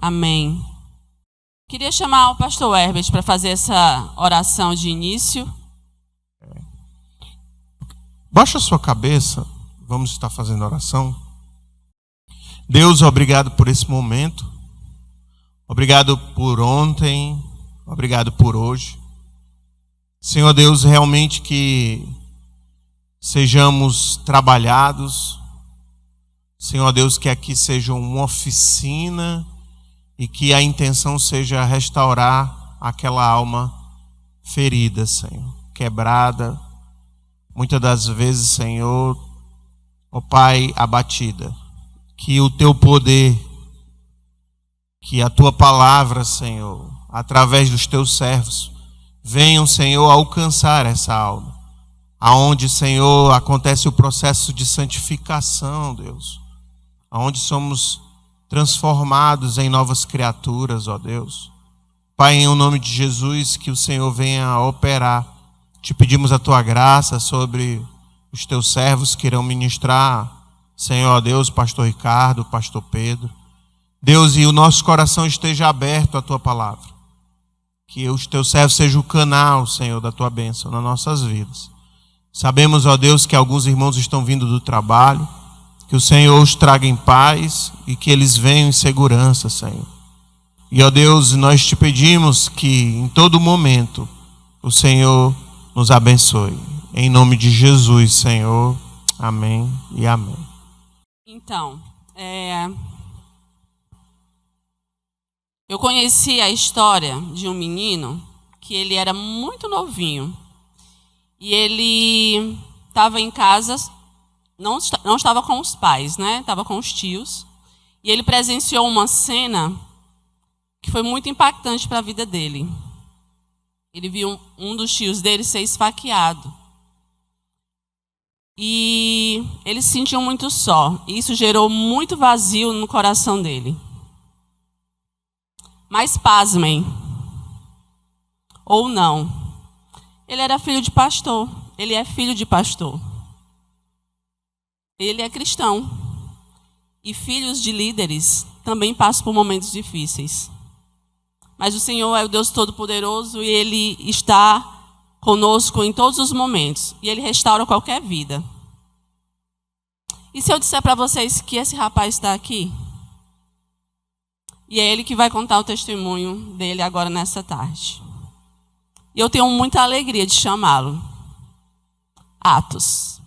Amém. Queria chamar o pastor Herbert para fazer essa oração de início. Baixa a sua cabeça, vamos estar fazendo oração. Deus, obrigado por esse momento. Obrigado por ontem, obrigado por hoje. Senhor Deus, realmente que sejamos trabalhados. Senhor Deus, que aqui seja uma oficina e que a intenção seja restaurar aquela alma ferida, Senhor, quebrada, muitas das vezes, Senhor, ó Pai, abatida. Que o teu poder, que a tua palavra, Senhor, através dos teus servos, venham, Senhor, alcançar essa alma. Aonde, Senhor, acontece o processo de santificação, Deus. Aonde somos transformados em novas criaturas, ó Deus. Pai, em nome de Jesus, que o Senhor venha operar. Te pedimos a tua graça sobre os teus servos que irão ministrar, Senhor, ó Deus, pastor Ricardo, pastor Pedro. Deus, e o nosso coração esteja aberto à tua palavra. Que os teus servos sejam o canal, Senhor, da tua bênção nas nossas vidas. Sabemos, ó Deus, que alguns irmãos estão vindo do trabalho. Que o Senhor os traga em paz e que eles venham em segurança, Senhor. E, ó Deus, nós te pedimos que em todo momento o Senhor nos abençoe. Em nome de Jesus, Senhor. Amém e amém. Então, eu conheci a história de um menino que ele era muito novinho. E ele estava em casa, não estava com os pais, né? Estava com os tios. E ele presenciou uma cena que foi muito impactante para a vida dele. Ele viu um dos tios dele ser esfaqueado. E ele se sentiu muito só. E isso gerou muito vazio no coração dele. Mas pasmem, ou não, ele era filho de pastor. Ele é filho de pastor. Ele é cristão. E filhos de líderes também passam por momentos difíceis. Mas o Senhor é o Deus Todo-Poderoso e Ele está conosco em todos os momentos. E Ele restaura qualquer vida. E se eu disser para vocês que esse rapaz está aqui? E é ele que vai contar o testemunho dele agora nessa tarde. E eu tenho muita alegria de chamá-lo. Atos.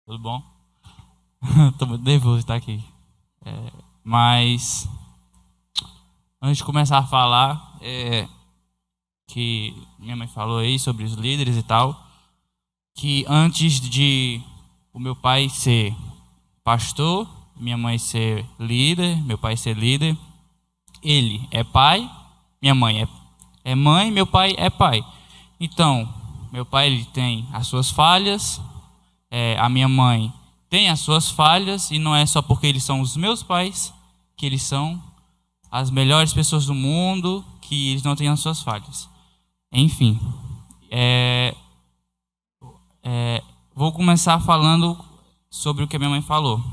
Tudo bom? Estou muito nervoso de estar aqui. Mas, antes de começar a falar, que minha mãe falou aí sobre os líderes e tal, que antes de o meu pai ser pastor, minha mãe ser líder, meu pai ser líder, ele é pai, minha mãe é mãe, meu pai é pai. Então, meu pai ele tem as suas falhas, a minha mãe tem as suas falhas, e não é só porque eles são os meus pais que eles são as melhores pessoas do mundo, que eles não têm as suas falhas. Enfim, vou começar falando sobre o que a minha mãe falou.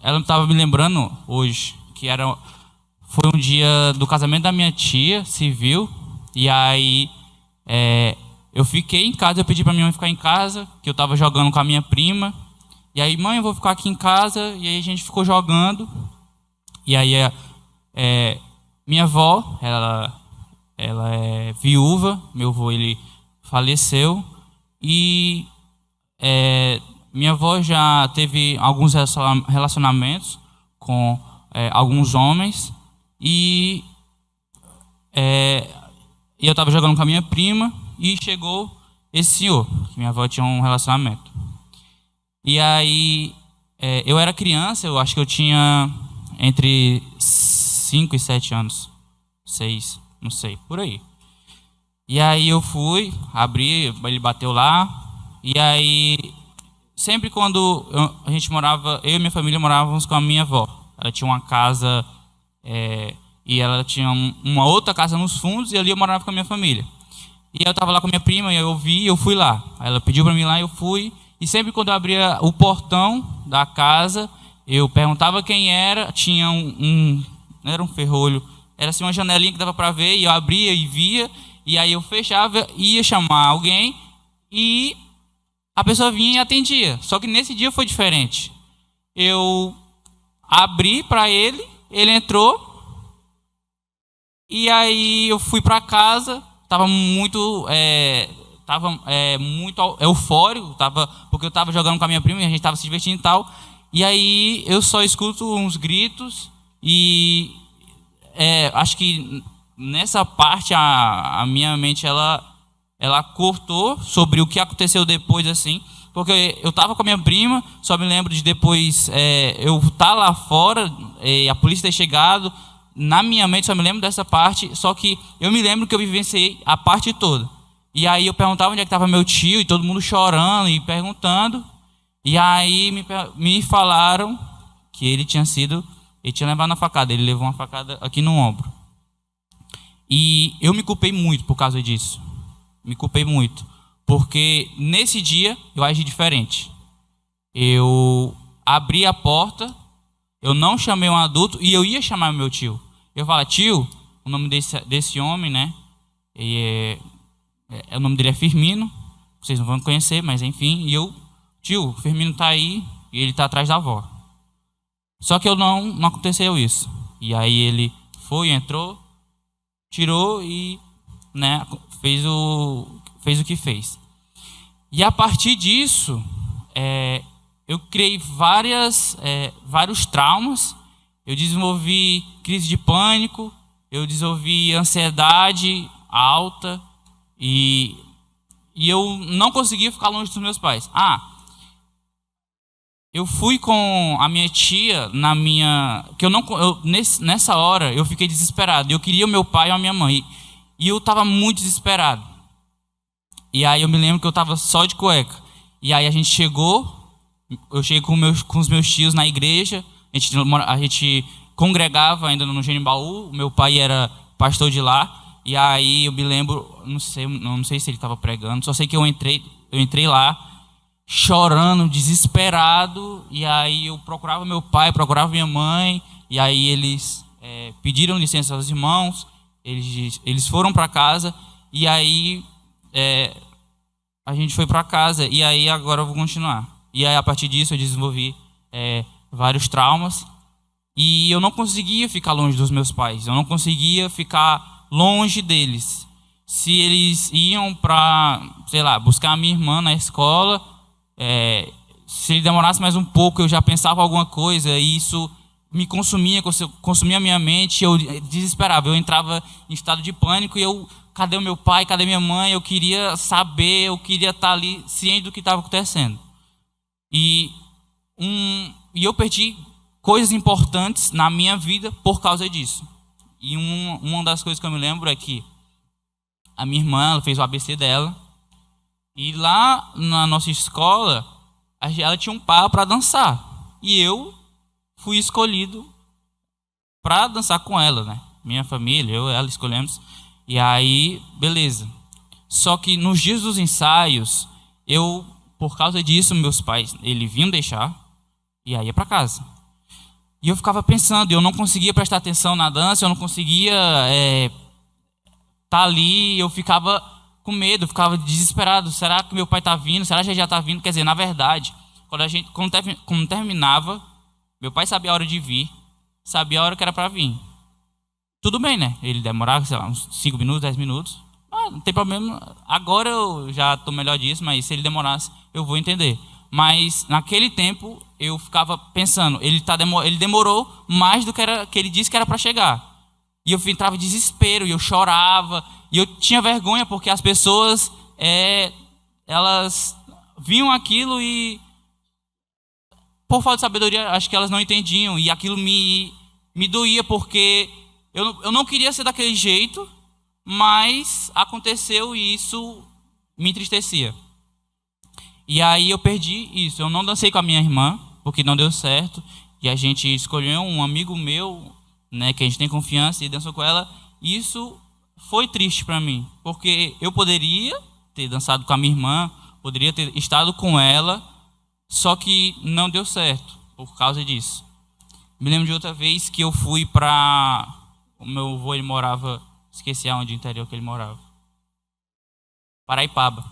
Ela estava me lembrando hoje que foi um dia do casamento da minha tia civil, e aí eu fiquei em casa. Eu pedi para minha mãe ficar em casa, que eu estava jogando com a minha prima, e aí, mãe, eu vou ficar aqui em casa, e aí a gente ficou jogando, e aí minha avó, ela é viúva, meu avô ele faleceu, e minha avó já teve alguns relacionamentos com alguns homens, e eu estava jogando com a minha prima e chegou esse senhor, que minha avó tinha um relacionamento. E aí eu era criança, eu acho que eu tinha entre 5 e 7 anos, 6, não sei, por aí. E aí eu fui, abri, ele bateu lá, e aí sempre quando a gente morava, eu e minha família morávamos com a minha avó. Ela tinha uma casa, e ela tinha uma outra casa nos fundos, e ali eu morava com a minha família. E eu estava lá com a minha prima, e eu fui lá. Aí ela pediu para mim ir lá, eu fui. E sempre quando eu abria o portão da casa, Eu perguntava quem era, tinha não era um ferrolho, era assim uma janelinha que dava para ver, e eu abria e via, e aí eu fechava, ia chamar alguém, e a pessoa vinha e atendia. Só que nesse dia foi diferente. Eu abri para ele, ele entrou, e aí eu fui para casa, estava muito eufórico, porque eu estava jogando com a minha prima e a gente estava se divertindo e tal. E aí eu só escuto uns gritos e acho que nessa parte a minha mente ela cortou sobre o que aconteceu depois, assim, porque eu estava com a minha prima, só me lembro de depois eu estar lá fora, a polícia ter chegado. Na minha mente só me lembro dessa parte, só que eu me lembro que eu vivenciei a parte toda. E aí eu perguntava onde é que estava meu tio, e todo mundo chorando e perguntando. E aí me falaram que ele tinha levado na facada, ele levou uma facada aqui no ombro. E eu me culpei muito por causa disso. Me culpei muito. Porque nesse dia eu agi diferente. Eu abri a porta, eu não chamei um adulto e eu ia chamar meu tio. Eu falei, tio, o nome desse homem, né? O nome dele é Firmino. Vocês não vão conhecer, mas enfim. E eu, tio, o Firmino tá aí e ele tá atrás da avó. Só que não aconteceu isso. E aí ele foi, entrou, tirou e, né, fez o que fez. E a partir disso, eu criei vários traumas. Eu desenvolvi crise de pânico, eu desenvolvi ansiedade alta e eu não conseguia ficar longe dos meus pais. Eu fui com a minha tia nessa hora eu fiquei desesperado. Eu queria o meu pai ou a minha mãe e eu estava muito desesperado. E aí eu me lembro que eu estava só de cueca. E aí eu cheguei com os meus tios na igreja. A gente congregava ainda no Genibaú. O meu pai era pastor de lá. E aí eu me lembro, não sei se ele estava pregando, só sei que eu entrei lá chorando, desesperado. E aí eu procurava meu pai, procurava minha mãe. E aí eles pediram licença aos irmãos. Eles foram para casa. E aí a gente foi para casa. E aí agora eu vou continuar. E aí a partir disso eu desenvolvi vários traumas e eu não conseguia ficar longe dos meus pais, eu não conseguia ficar longe deles. Se eles iam para, sei lá, buscar a minha irmã na escola, se ele demorasse mais um pouco, eu já pensava alguma coisa e isso me consumia a minha mente, eu desesperava, eu entrava em estado de pânico e cadê o meu pai, cadê minha mãe? Eu queria saber, eu queria estar ali ciente do que estava acontecendo. E eu perdi coisas importantes na minha vida por causa disso. E uma das coisas que eu me lembro é que a minha irmã ela fez o ABC dela. E lá na nossa escola, ela tinha um par para dançar. E eu fui escolhido para dançar com ela, né? Minha família, eu e ela escolhemos. E aí, beleza. Só que nos dias dos ensaios, por causa disso, meus pais, eles vinham deixar e aí ia para casa. E eu ficava pensando, eu não conseguia prestar atenção na dança, eu não conseguia tá ali, eu ficava com medo, eu ficava desesperado. Será que meu pai está vindo? Será que ele já está vindo? Quer dizer, na verdade, quando terminava, meu pai sabia a hora de vir, sabia a hora que era para vir. Tudo bem, né? Ele demorava, sei lá, uns 5 minutos, 10 minutos. Não tem problema. Agora eu já estou melhor disso, mas se ele demorasse, eu vou entender. Mas naquele tempo eu ficava pensando, ele demorou mais do que ele disse que era para chegar. E eu entrava em desespero, e eu chorava, e eu tinha vergonha porque as pessoas elas viam aquilo e por falta de sabedoria acho que elas não entendiam e aquilo me doía porque eu não queria ser daquele jeito, mas aconteceu e isso me entristecia. E aí eu perdi isso. Eu não dancei com a minha irmã, porque não deu certo. E a gente escolheu um amigo meu, né, que a gente tem confiança, e dançou com ela. E isso foi triste para mim, porque eu poderia ter dançado com a minha irmã, poderia ter estado com ela, só que não deu certo. por causa disso. Me lembro de outra vez que eu fui para... O meu avô, ele morava... Esqueci aonde, o interior que ele morava. Paraipaba.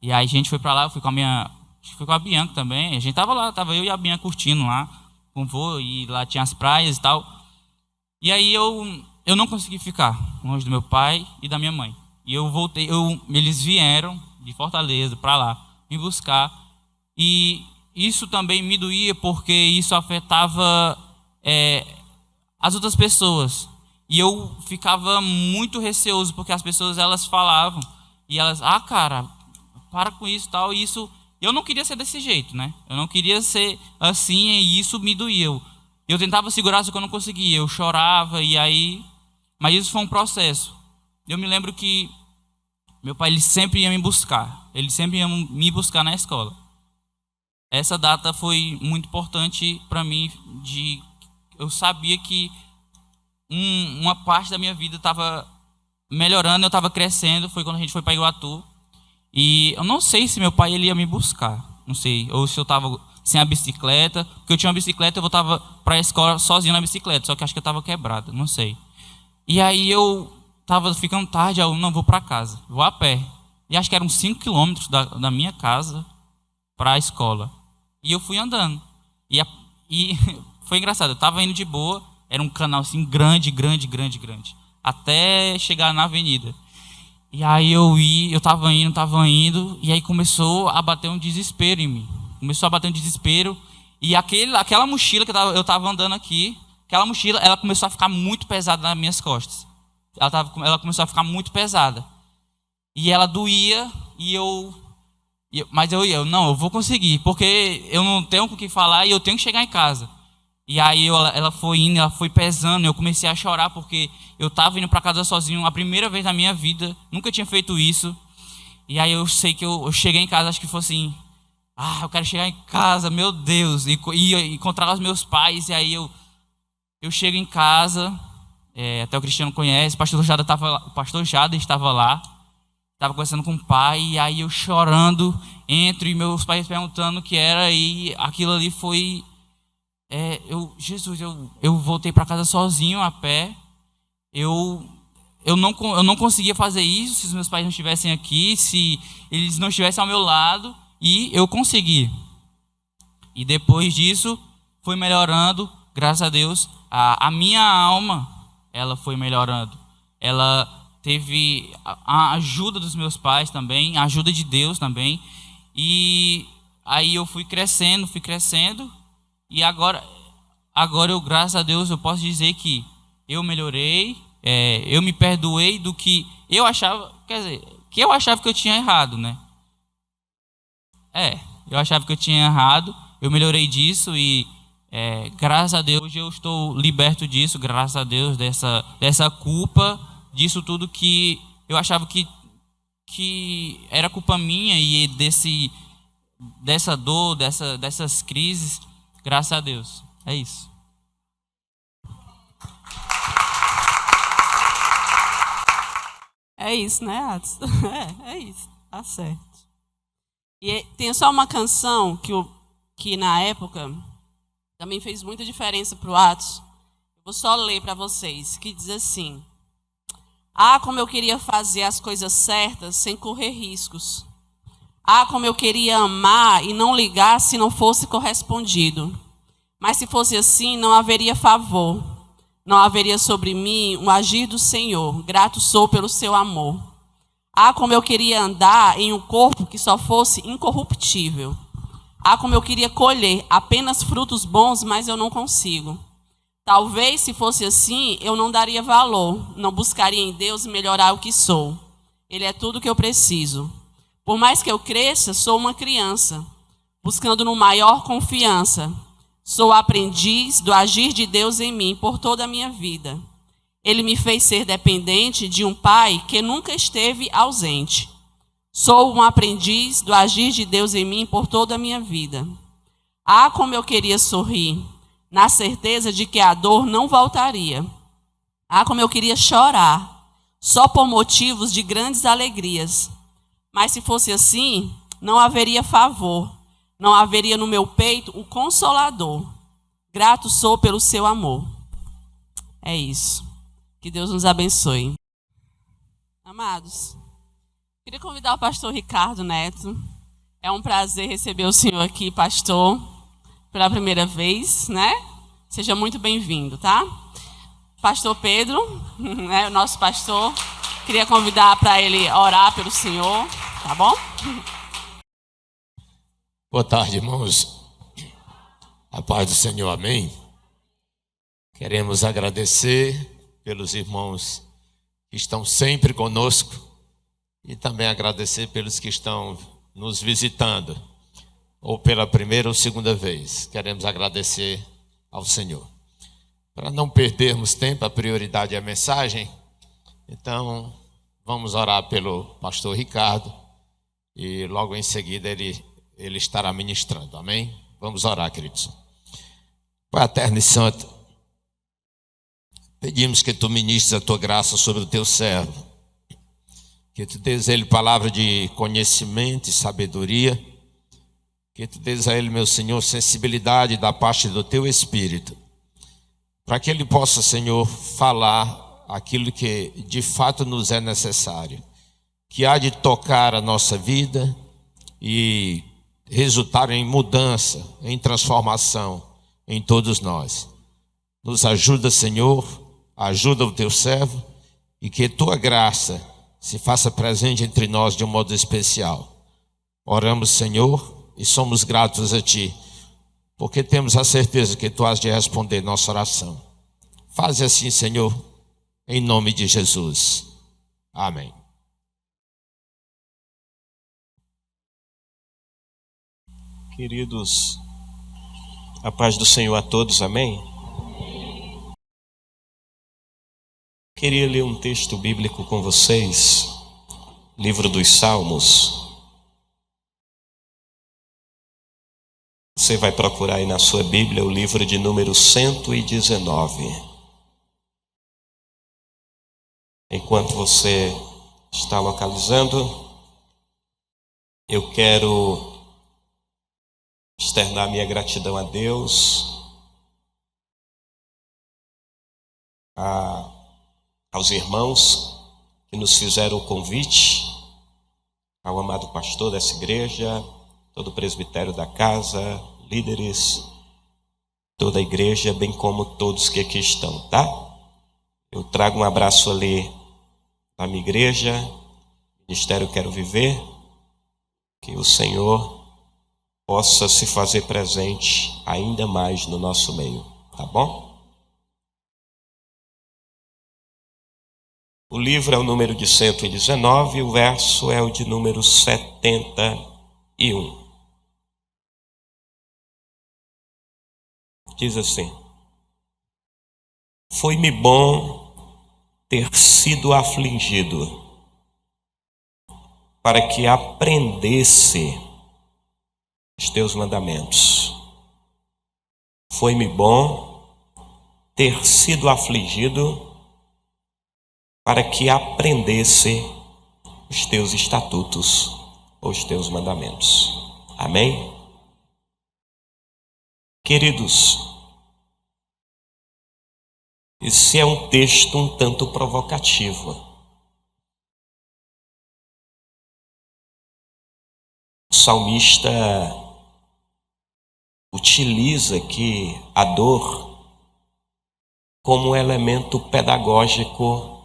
E aí a gente foi para lá, eu fui com a minha... Acho que foi com a Bianca também. A gente tava lá, tava eu e a Bianca curtindo lá. Com o vô, e lá tinha as praias e tal. E aí eu não consegui ficar longe do meu pai e da minha mãe. E eu voltei, eles vieram de Fortaleza para lá me buscar. E isso também me doía porque isso afetava as outras pessoas. E eu ficava muito receoso porque as pessoas, elas falavam. E elas, cara, para com isso e tal. E isso, eu não queria ser desse jeito, né? Eu não queria ser assim e isso me doía. Eu tentava segurar, só que eu não conseguia. Eu chorava e aí... Mas isso foi um processo. Eu me lembro que meu pai, ele sempre ia me buscar. Ele sempre ia me buscar na escola. Essa data foi muito importante para mim. Eu sabia que uma parte da minha vida estava melhorando, eu estava crescendo. Foi quando a gente foi para Iguatu. E eu não sei se meu pai ele ia me buscar. Não sei. Ou se eu estava sem a bicicleta. Porque eu tinha uma bicicleta, eu voltava para a escola sozinho na bicicleta. Só que acho que eu estava quebrada. Não sei. E aí eu estava ficando tarde, eu não vou para casa, vou a pé. E acho que eram 5 quilômetros da minha casa para a escola. E eu fui andando. E foi engraçado, eu estava indo de boa, era um canal assim grande, até chegar na avenida. E aí eu estava indo, e aí começou a bater um desespero em mim. E aquela mochila que eu estava andando aqui, aquela mochila, ela começou a ficar muito pesada nas minhas costas. Ela começou a ficar muito pesada. E ela doía, mas eu vou conseguir, porque eu não tenho com o que falar e eu tenho que chegar em casa. E aí ela foi indo, ela foi pesando, eu comecei a chorar porque eu estava indo para casa sozinho, a primeira vez na minha vida, nunca tinha feito isso. E aí eu sei que eu cheguei em casa, acho que foi assim, eu quero chegar em casa, meu Deus, e encontrar os meus pais. E aí eu chego em casa, até o Cristiano conhece, o pastor Jada estava lá, estava conversando com o pai, e aí eu chorando, entro e meus pais perguntando o que era, e aquilo ali foi... eu voltei para casa sozinho, a pé. Eu não conseguia fazer isso se os meus pais não estivessem aqui, se eles não estivessem ao meu lado, e eu consegui. E depois disso, foi melhorando, graças a Deus. A minha alma, ela foi melhorando. Ela teve a ajuda dos meus pais também, a ajuda de Deus também. E aí eu fui crescendo. E agora eu, graças a Deus, eu posso dizer que eu melhorei. Eu me perdoei do que eu achava, que eu achava que eu tinha errado, né? Eu achava que eu tinha errado. Eu melhorei disso e... graças a Deus eu estou liberto disso, graças a Deus, dessa culpa, disso tudo que eu achava que era culpa minha, e dessa dor, dessas crises, graças a Deus. É isso. É isso, né, Atos? É isso, tá certo. E tem só uma canção que na época... também fez muita diferença para o Atos. Eu vou só ler para vocês, que diz assim: como eu queria fazer as coisas certas sem correr riscos. Como eu queria amar e não ligar se não fosse correspondido. Mas se fosse assim, não haveria favor. Não haveria sobre mim um agir do Senhor. Grato sou pelo seu amor. Como eu queria andar em um corpo que só fosse incorruptível. Como eu queria colher apenas frutos bons, mas eu não consigo. Talvez, se fosse assim, eu não daria valor, não buscaria em Deus melhorar o que sou. Ele é tudo o que eu preciso. Por mais que eu cresça, sou uma criança, buscando no maior confiança. Sou aprendiz do agir de Deus em mim por toda a minha vida. Ele me fez ser dependente de um pai que nunca esteve ausente. Sou um aprendiz do agir de Deus em mim por toda a minha vida. Como eu queria sorrir, na certeza de que a dor não voltaria. Como eu queria chorar, só por motivos de grandes alegrias. Mas se fosse assim, não haveria favor. não haveria no meu peito o Consolador. Grato sou pelo seu amor. É isso. Que Deus nos abençoe. Amados, queria convidar o pastor Ricardo Neto. É um prazer receber o senhor aqui, pastor, pela primeira vez, né? Seja muito bem-vindo, tá? Pastor Pedro, né, o nosso pastor, queria convidar para ele orar pelo senhor, tá bom? Boa tarde, irmãos. A paz do Senhor, amém. Queremos agradecer pelos irmãos que estão sempre conosco e também agradecer pelos que estão nos visitando, ou pela primeira ou segunda vez. Queremos agradecer ao Senhor. Para não perdermos tempo, a prioridade é a mensagem, então vamos orar pelo pastor Ricardo e logo em seguida ele estará ministrando, amém? Vamos orar, queridos. Pai eterno e santo, pedimos que tu ministres a tua graça sobre o teu servo, que tu dês a ele palavra de conhecimento e sabedoria, que tu dês a ele, meu Senhor, sensibilidade da parte do teu Espírito, para que ele possa, Senhor, falar aquilo que de fato nos é necessário, que há de tocar a nossa vida e resultar em mudança, em transformação em todos nós. Nos ajuda, Senhor, ajuda o teu servo e que tua graça se faça presente entre nós de um modo especial. Oramos, Senhor, e somos gratos a ti, porque temos a certeza que tu has de responder nossa oração. Faze assim, Senhor, em nome de Jesus. Amém. Queridos, a paz do Senhor a todos, amém? Queria ler um texto bíblico com vocês, livro dos Salmos. Você vai procurar aí na sua Bíblia o livro de número 119. Enquanto você está localizando, eu quero externar minha gratidão a Deus, aos irmãos que nos fizeram o convite, ao amado pastor dessa igreja, todo o presbitério da casa, líderes, toda a igreja, bem como todos que aqui estão, tá? Eu trago um abraço ali da minha igreja, Ministério Quero Viver, que o Senhor possa se fazer presente ainda mais no nosso meio, tá bom? O livro é o número de 119, o verso é o de número 71. Diz assim: foi-me bom ter sido afligido, para que aprendesse os teus mandamentos. Foi-me bom ter sido afligido, para que aprendesse os teus estatutos, ou os teus mandamentos. Amém? Queridos, esse é um texto um tanto provocativo. O salmista utiliza aqui a dor como um elemento pedagógico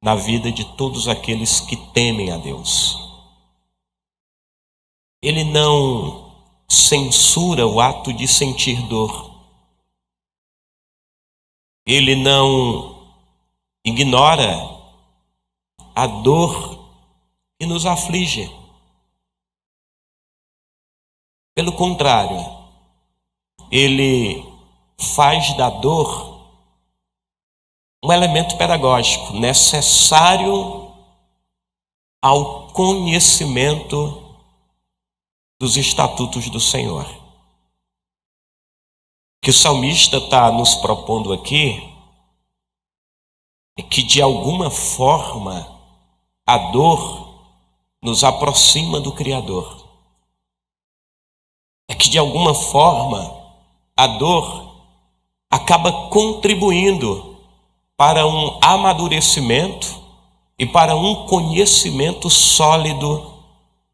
na vida de todos aqueles que temem a Deus. Ele não censura o ato de sentir dor. Ele não ignora a dor que nos aflige. Pelo contrário, ele faz da dor um elemento pedagógico necessário ao conhecimento dos estatutos do Senhor. O que o salmista está nos propondo aqui é que, de alguma forma, a dor nos aproxima do Criador. é que de alguma forma a dor acaba contribuindo para um amadurecimento e para um conhecimento sólido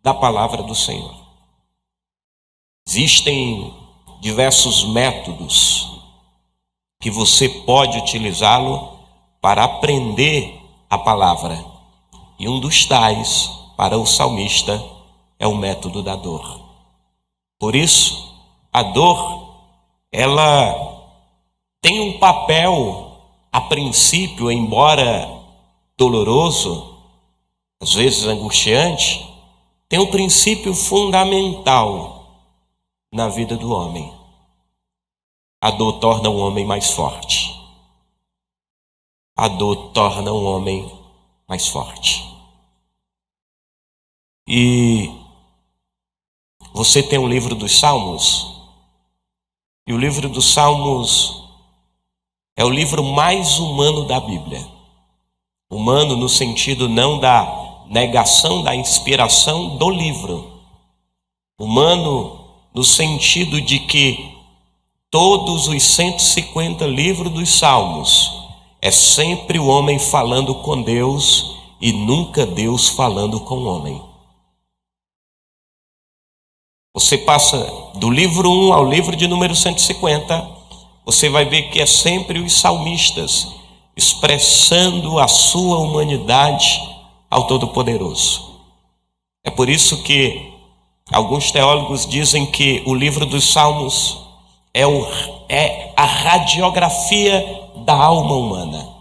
da palavra do Senhor. Existem diversos métodos que você pode utilizá-lo para aprender a palavra. E um dos tais, para o salmista, é o método da dor. Por isso, a dor, ela tem um papel, a princípio, embora doloroso, às vezes angustiante, tem um princípio fundamental na vida do homem. A dor torna o homem mais forte. A dor torna o homem mais forte. E você tem o livro dos Salmos, e o livro dos Salmos é o livro mais humano da Bíblia. Humano no sentido não da negação da inspiração do livro. Humano no sentido de que todos os 150 livros dos Salmos é sempre o homem falando com Deus e nunca Deus falando com o homem. Você passa do livro 1 ao livro de número 150, você vai ver que é sempre os salmistas expressando a sua humanidade ao Todo-Poderoso. É por isso que alguns teólogos dizem que o livro dos Salmos é a radiografia da alma humana.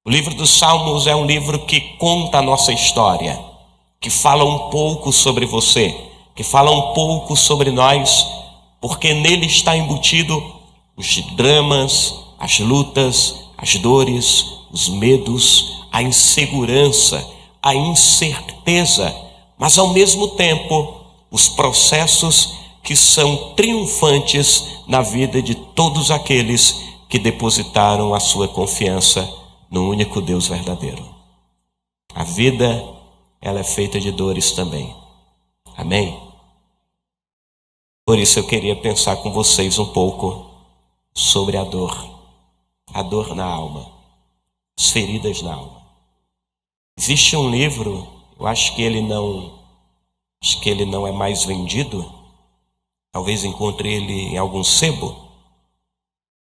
O livro dos Salmos é um livro que conta a nossa história, que fala um pouco sobre você, que fala um pouco sobre nós, porque nele está embutido os dramas, as lutas, as dores, os medos, a insegurança, a incerteza, mas ao mesmo tempo os processos que são triunfantes na vida de todos aqueles que depositaram a sua confiança no único Deus verdadeiro. A vida, ela é feita de dores também. Amém? Por isso eu queria pensar com vocês um pouco sobre a dor na alma, as feridas na alma. Existe um livro, eu acho que ele não é mais vendido, talvez encontre ele em algum sebo,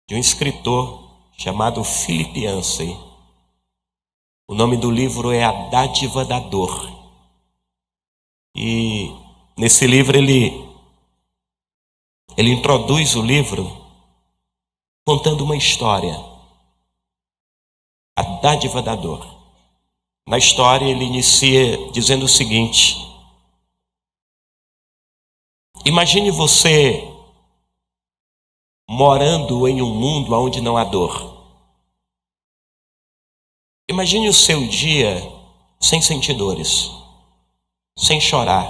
de um escritor chamado Philip Yancey. O nome do livro é A Dádiva da Dor. E nesse livro ele introduz o livro contando uma história. A Dádiva da Dor. Na história ele inicia dizendo o seguinte: imagine você morando em um mundo onde não há dor. Imagine o seu dia sem sentir dores, sem chorar,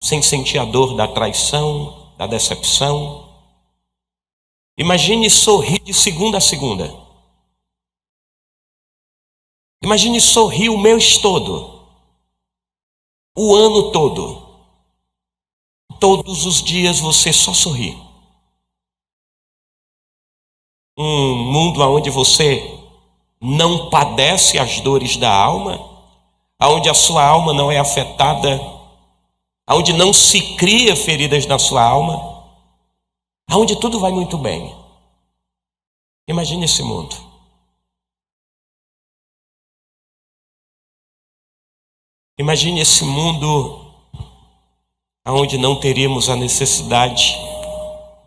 sem sentir a dor da traição, da decepção. Imagine sorrir de segunda a segunda. Imagine sorrir o mês todo, o ano todo. Todos os dias você só sorri. Um mundo onde você não padece as dores da alma, onde a sua alma não é afetada, onde não se cria feridas na sua alma, onde tudo vai muito bem. Imagine esse mundo. Imagine esse mundo onde não teríamos a necessidade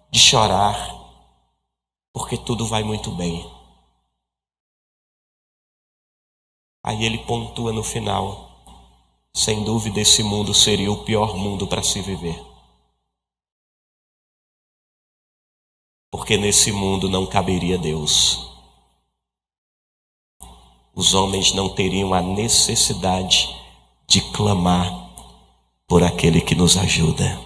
de chorar, porque tudo vai muito bem. Aí ele pontua no final: sem dúvida esse mundo seria o pior mundo para se viver. Porque nesse mundo não caberia Deus. Os homens não teriam a necessidade de clamar por aquele que nos ajuda.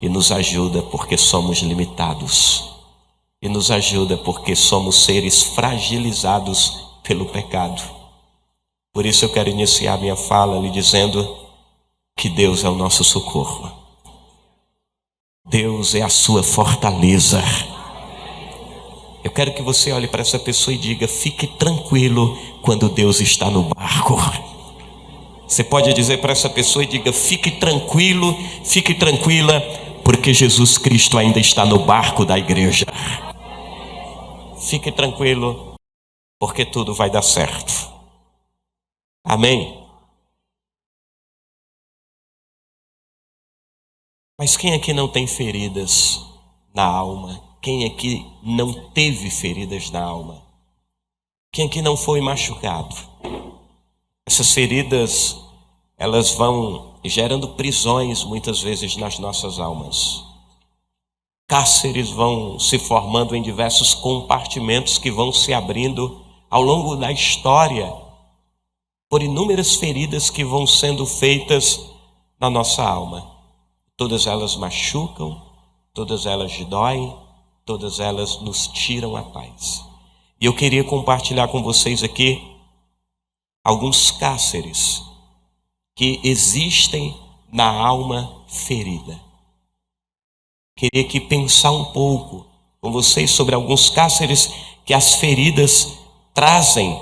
E nos ajuda porque somos limitados. E nos ajuda porque somos seres fragilizados pelo pecado. Por isso eu quero iniciar minha fala lhe dizendo que Deus é o nosso socorro. Deus é a sua fortaleza. Eu quero que você olhe para essa pessoa e diga: fique tranquilo quando Deus está no barco. Você pode dizer para essa pessoa e diga: fique tranquilo, fique tranquila, porque Jesus Cristo ainda está no barco da igreja. Fique tranquilo, porque tudo vai dar certo. Amém? Mas quem aqui não tem feridas na alma? Quem aqui não teve feridas na alma? Quem aqui não foi machucado? Essas feridas, elas vão gerando prisões muitas vezes nas nossas almas. Cárceres vão se formando em diversos compartimentos que vão se abrindo ao longo da história, por inúmeras feridas que vão sendo feitas na nossa alma. Todas elas machucam, todas elas doem, todas elas nos tiram a paz. E eu queria compartilhar com vocês aqui alguns cárceres que existem na alma ferida. Queria que pensar um pouco com vocês sobre alguns cárceres que as feridas trazem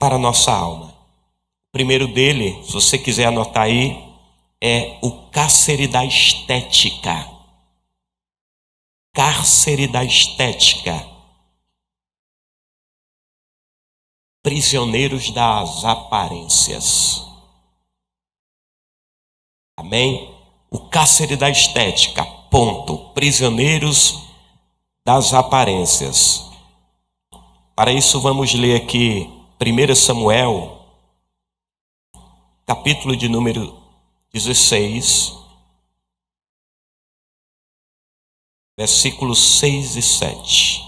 para a nossa alma. O primeiro dele, se você quiser anotar aí, é o cárcere da estética. Cárcere da estética. Prisioneiros das aparências. Amém? O cárcere da estética, ponto. Prisioneiros das aparências. Para isso vamos ler aqui 1 Samuel, capítulo de número 16, versículos 6 e 7.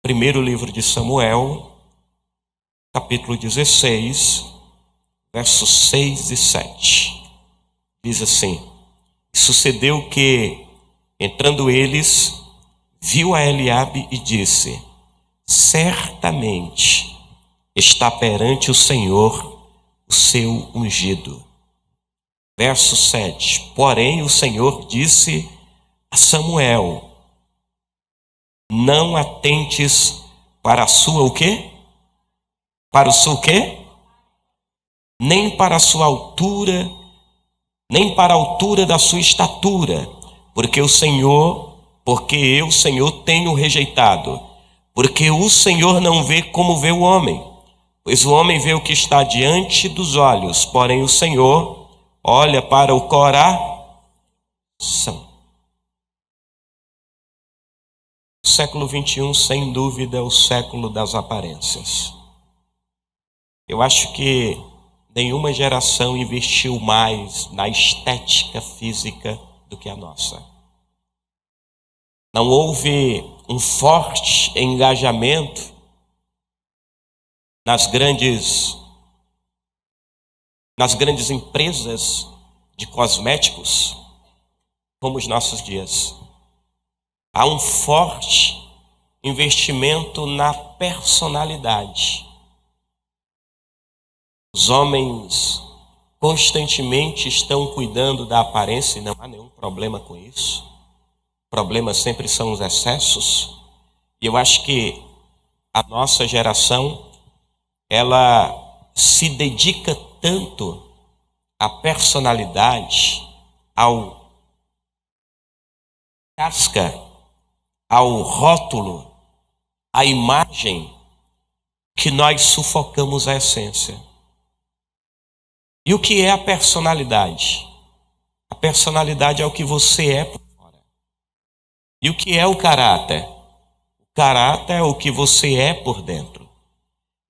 Primeiro livro de Samuel, capítulo 16, versos 6 e 7. Diz assim: sucedeu que, entrando eles, viu a Eliabe e disse: certamente está perante o Senhor o seu ungido. Verso 7. Porém o Senhor disse a Samuel: não atentes para a sua o quê? Para o seu o quê? Nem para a sua altura, nem para a altura da sua estatura, porque eu, Senhor, tenho rejeitado. Porque o Senhor não vê como vê o homem, pois o homem vê o que está diante dos olhos, porém o Senhor olha para o coração. O século 21, sem dúvida, é o século das aparências. Eu acho que nenhuma geração investiu mais na estética física do que a nossa. Não houve um forte engajamento nas grandes empresas de cosméticos como os nossos dias. Há um forte investimento na personalidade. Os homens constantemente estão cuidando da aparência e não há nenhum problema com isso. O problema sempre são os excessos. E eu acho que a nossa geração, ela se dedica tanto à personalidade, ao casca, ao rótulo, à imagem, que nós sufocamos a essência. E o que é a personalidade? A personalidade é o que você é por fora. E o que é o caráter? O caráter é o que você é por dentro.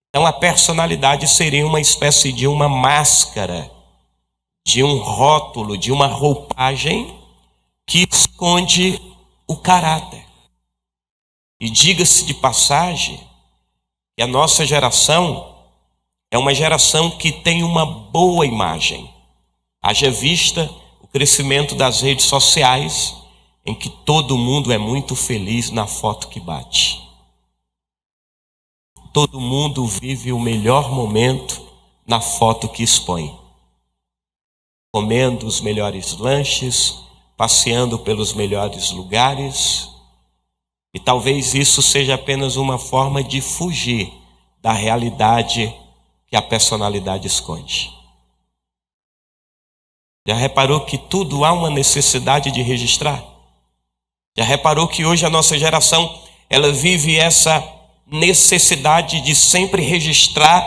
Então a personalidade seria uma espécie de uma máscara, de um rótulo, de uma roupagem que esconde o caráter. E diga-se de passagem que a nossa geração é uma geração que tem uma boa imagem. Haja vista o crescimento das redes sociais, em que todo mundo é muito feliz na foto que bate. todo mundo vive o melhor momento na foto que expõe. Comendo os melhores lanches, passeando pelos melhores lugares. E talvez isso seja apenas uma forma de fugir da realidade que a personalidade esconde. Já reparou que tudo há uma necessidade de registrar? Já reparou que hoje a nossa geração, ela vive essa necessidade de sempre registrar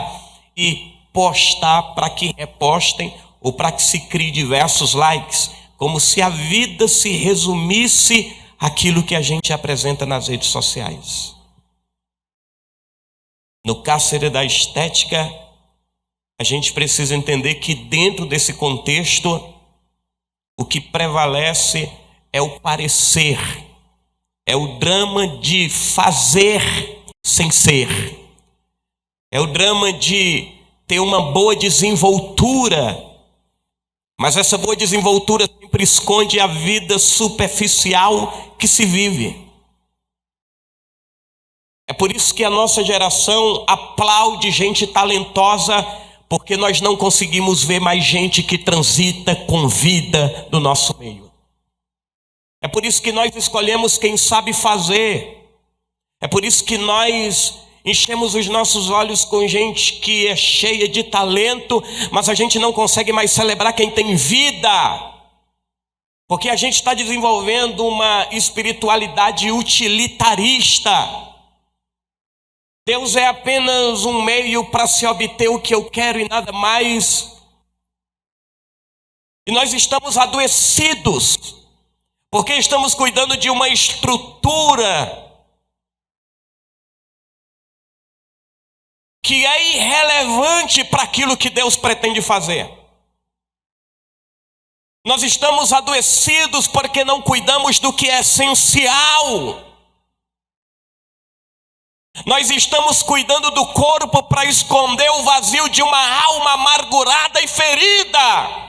e postar para que repostem ou para que se crie diversos likes, como se a vida se resumisse àquilo que a gente apresenta nas redes sociais. No cárcere da estética, a gente precisa entender que dentro desse contexto, o que prevalece é o parecer, é o drama de fazer sem ser, é o drama de ter uma boa desenvoltura, mas essa boa desenvoltura sempre esconde a vida superficial que se vive. É por isso que a nossa geração aplaude gente talentosa, porque nós não conseguimos ver mais gente que transita com vida no nosso meio. É por isso que nós escolhemos quem sabe fazer. É por isso que nós enchemos os nossos olhos com gente que é cheia de talento, mas a gente não consegue mais celebrar quem tem vida. Porque a gente está desenvolvendo uma espiritualidade utilitarista. Deus é apenas um meio para se obter o que eu quero e nada mais. E nós estamos adoecidos, porque estamos cuidando de uma estrutura que é irrelevante para aquilo que Deus pretende fazer. Nós estamos adoecidos porque não cuidamos do que é essencial. Nós estamos cuidando do corpo para esconder o vazio de uma alma amargurada e ferida.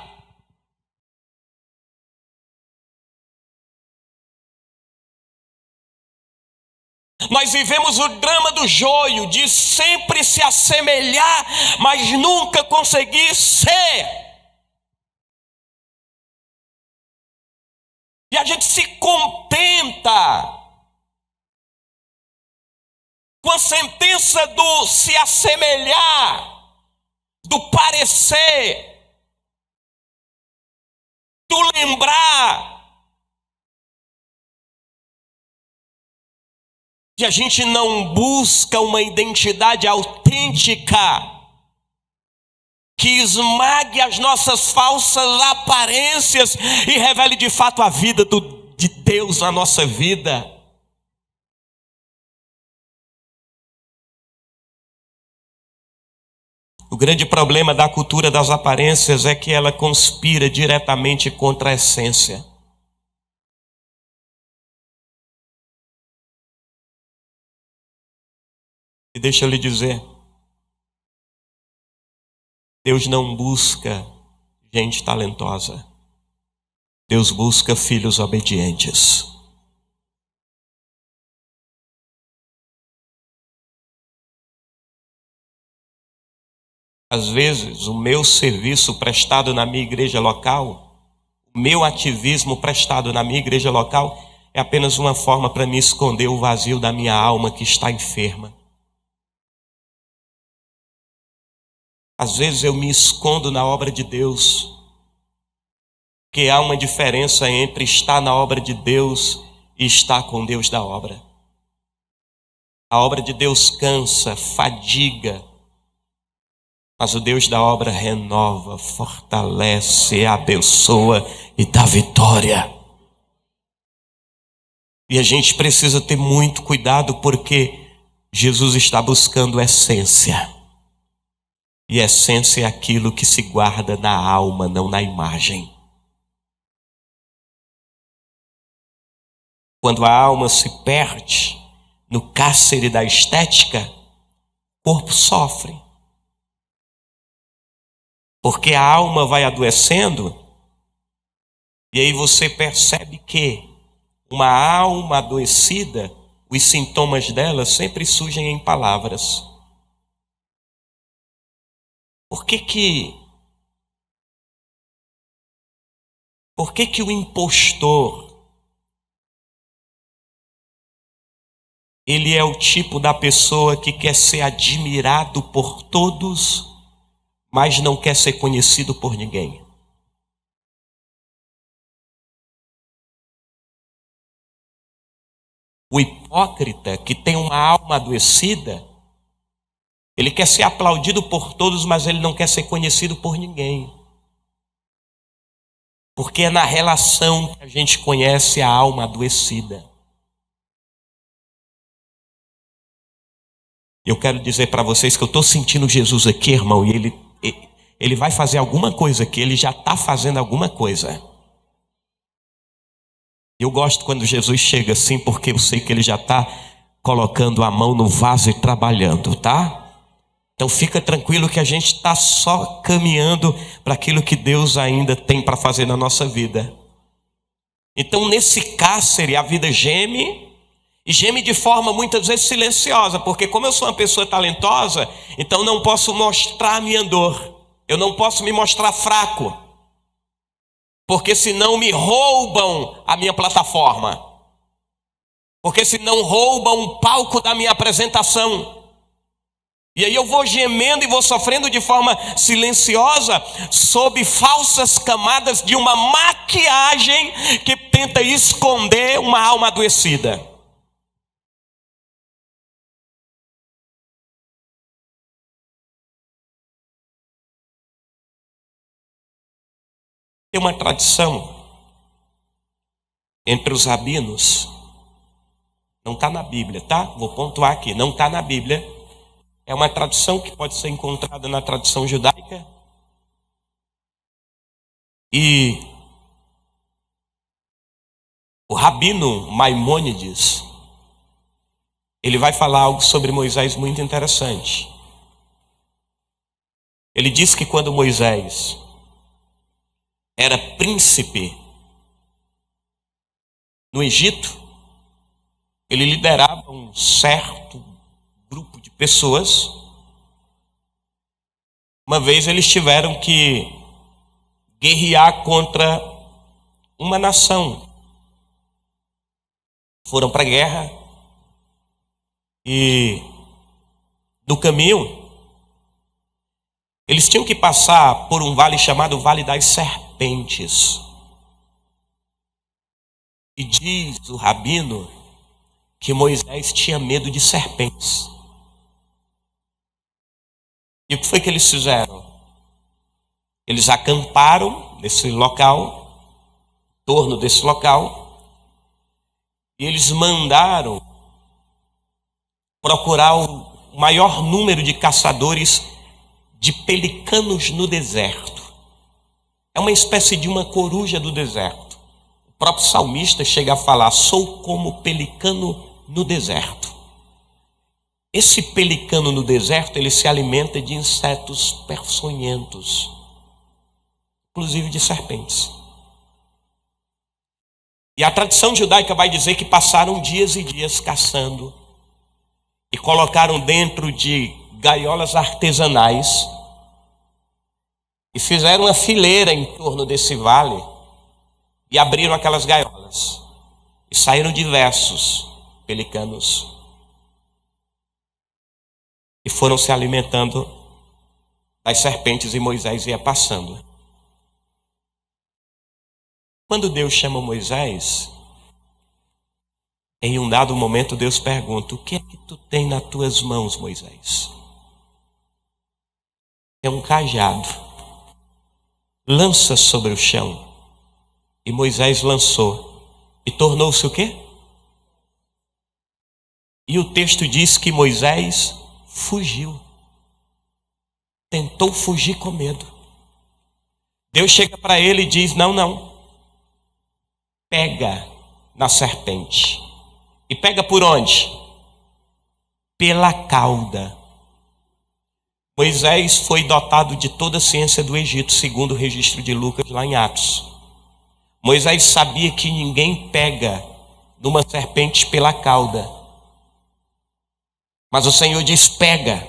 Nós vivemos o drama do joio, de sempre se assemelhar, mas nunca conseguir ser. E a gente se contenta com a sentença do se assemelhar, do parecer, do lembrar. E a gente não busca uma identidade autêntica que esmague as nossas falsas aparências e revele de fato a vida de Deus na nossa vida. O grande problema da cultura das aparências é que ela conspira diretamente contra a essência. E deixa eu lhe dizer, Deus não busca gente talentosa. Deus busca filhos obedientes. Às vezes, o meu serviço prestado na minha igreja local, o meu ativismo prestado na minha igreja local, é apenas uma forma para me esconder o vazio da minha alma que está enferma. Às vezes eu me escondo na obra de Deus, porque há uma diferença entre estar na obra de Deus e estar com Deus da obra. A obra de Deus cansa, fadiga, mas o Deus da obra renova, fortalece, abençoa e dá vitória. E a gente precisa ter muito cuidado, porque Jesus está buscando essência. E essência é aquilo que se guarda na alma, não na imagem. Quando a alma se perde no cárcere da estética, o corpo sofre. Porque a alma vai adoecendo, e aí você percebe que uma alma adoecida, os sintomas dela sempre surgem em palavras. Por que o impostor, ele é o tipo da pessoa que quer ser admirado por todos, mas não quer ser conhecido por ninguém? O hipócrita, que tem uma alma adoecida, ele quer ser aplaudido por todos, mas ele não quer ser conhecido por ninguém. Porque é na relação que a gente conhece a alma adoecida. Eu quero dizer para vocês que eu estou sentindo Jesus aqui, irmão, e ele vai fazer alguma coisa aqui, ele já está fazendo alguma coisa. Eu gosto quando Jesus chega assim, porque eu sei que ele já está colocando a mão no vaso e trabalhando, tá? Então fica tranquilo que a gente está só caminhando para aquilo que Deus ainda tem para fazer na nossa vida. Então nesse cárcere a vida geme, e geme de forma muitas vezes silenciosa, porque como eu sou uma pessoa talentosa, então não posso mostrar a minha dor, eu não posso me mostrar fraco, porque senão me roubam a minha plataforma, porque senão roubam um palco da minha apresentação. E aí eu vou gemendo e vou sofrendo de forma silenciosa, sob falsas camadas de uma maquiagem que tenta esconder uma alma adoecida. Tem uma tradição entre os rabinos, não está na Bíblia, tá? Vou pontuar aqui, não está na Bíblia. É uma tradição que pode ser encontrada na tradição judaica. E o rabino Maimônides, ele vai falar algo sobre Moisés muito interessante. Ele diz que quando Moisés era príncipe no Egito, ele liderava um certo grupo de pessoas. Uma vez eles tiveram que guerrear contra uma nação. Foram para a guerra e no caminho eles tinham que passar por um vale chamado Vale das Serpentes. E diz o rabino que Moisés tinha medo de serpentes. E o que foi que eles fizeram? Eles acamparam nesse local, em torno desse local, e eles mandaram procurar o maior número de caçadores de pelicanos no deserto. É uma espécie de uma coruja do deserto. O próprio salmista chega a falar: sou como pelicano no deserto. Esse pelicano no deserto, ele se alimenta de insetos peçonhentos, inclusive de serpentes. E a tradição judaica vai dizer que passaram dias e dias caçando e colocaram dentro de gaiolas artesanais e fizeram uma fileira em torno desse vale e abriram aquelas gaiolas e saíram diversos pelicanos e foram se alimentando das serpentes, e Moisés ia passando. Quando Deus chama Moisés, em um dado momento Deus pergunta: o que é que tu tem nas tuas mãos, Moisés? É um cajado. Lança sobre o chão. E Moisés lançou. E tornou-se o quê? E o texto diz que Moisés fugiu. Tentou fugir com medo. Deus chega para ele e diz: não. Pega na serpente. E pega por onde? Pela cauda. Moisés foi dotado de toda a ciência do Egito, segundo o registro de Lucas lá em Atos. Moisés sabia que ninguém pega numa serpente pela cauda. Mas o Senhor diz: pega.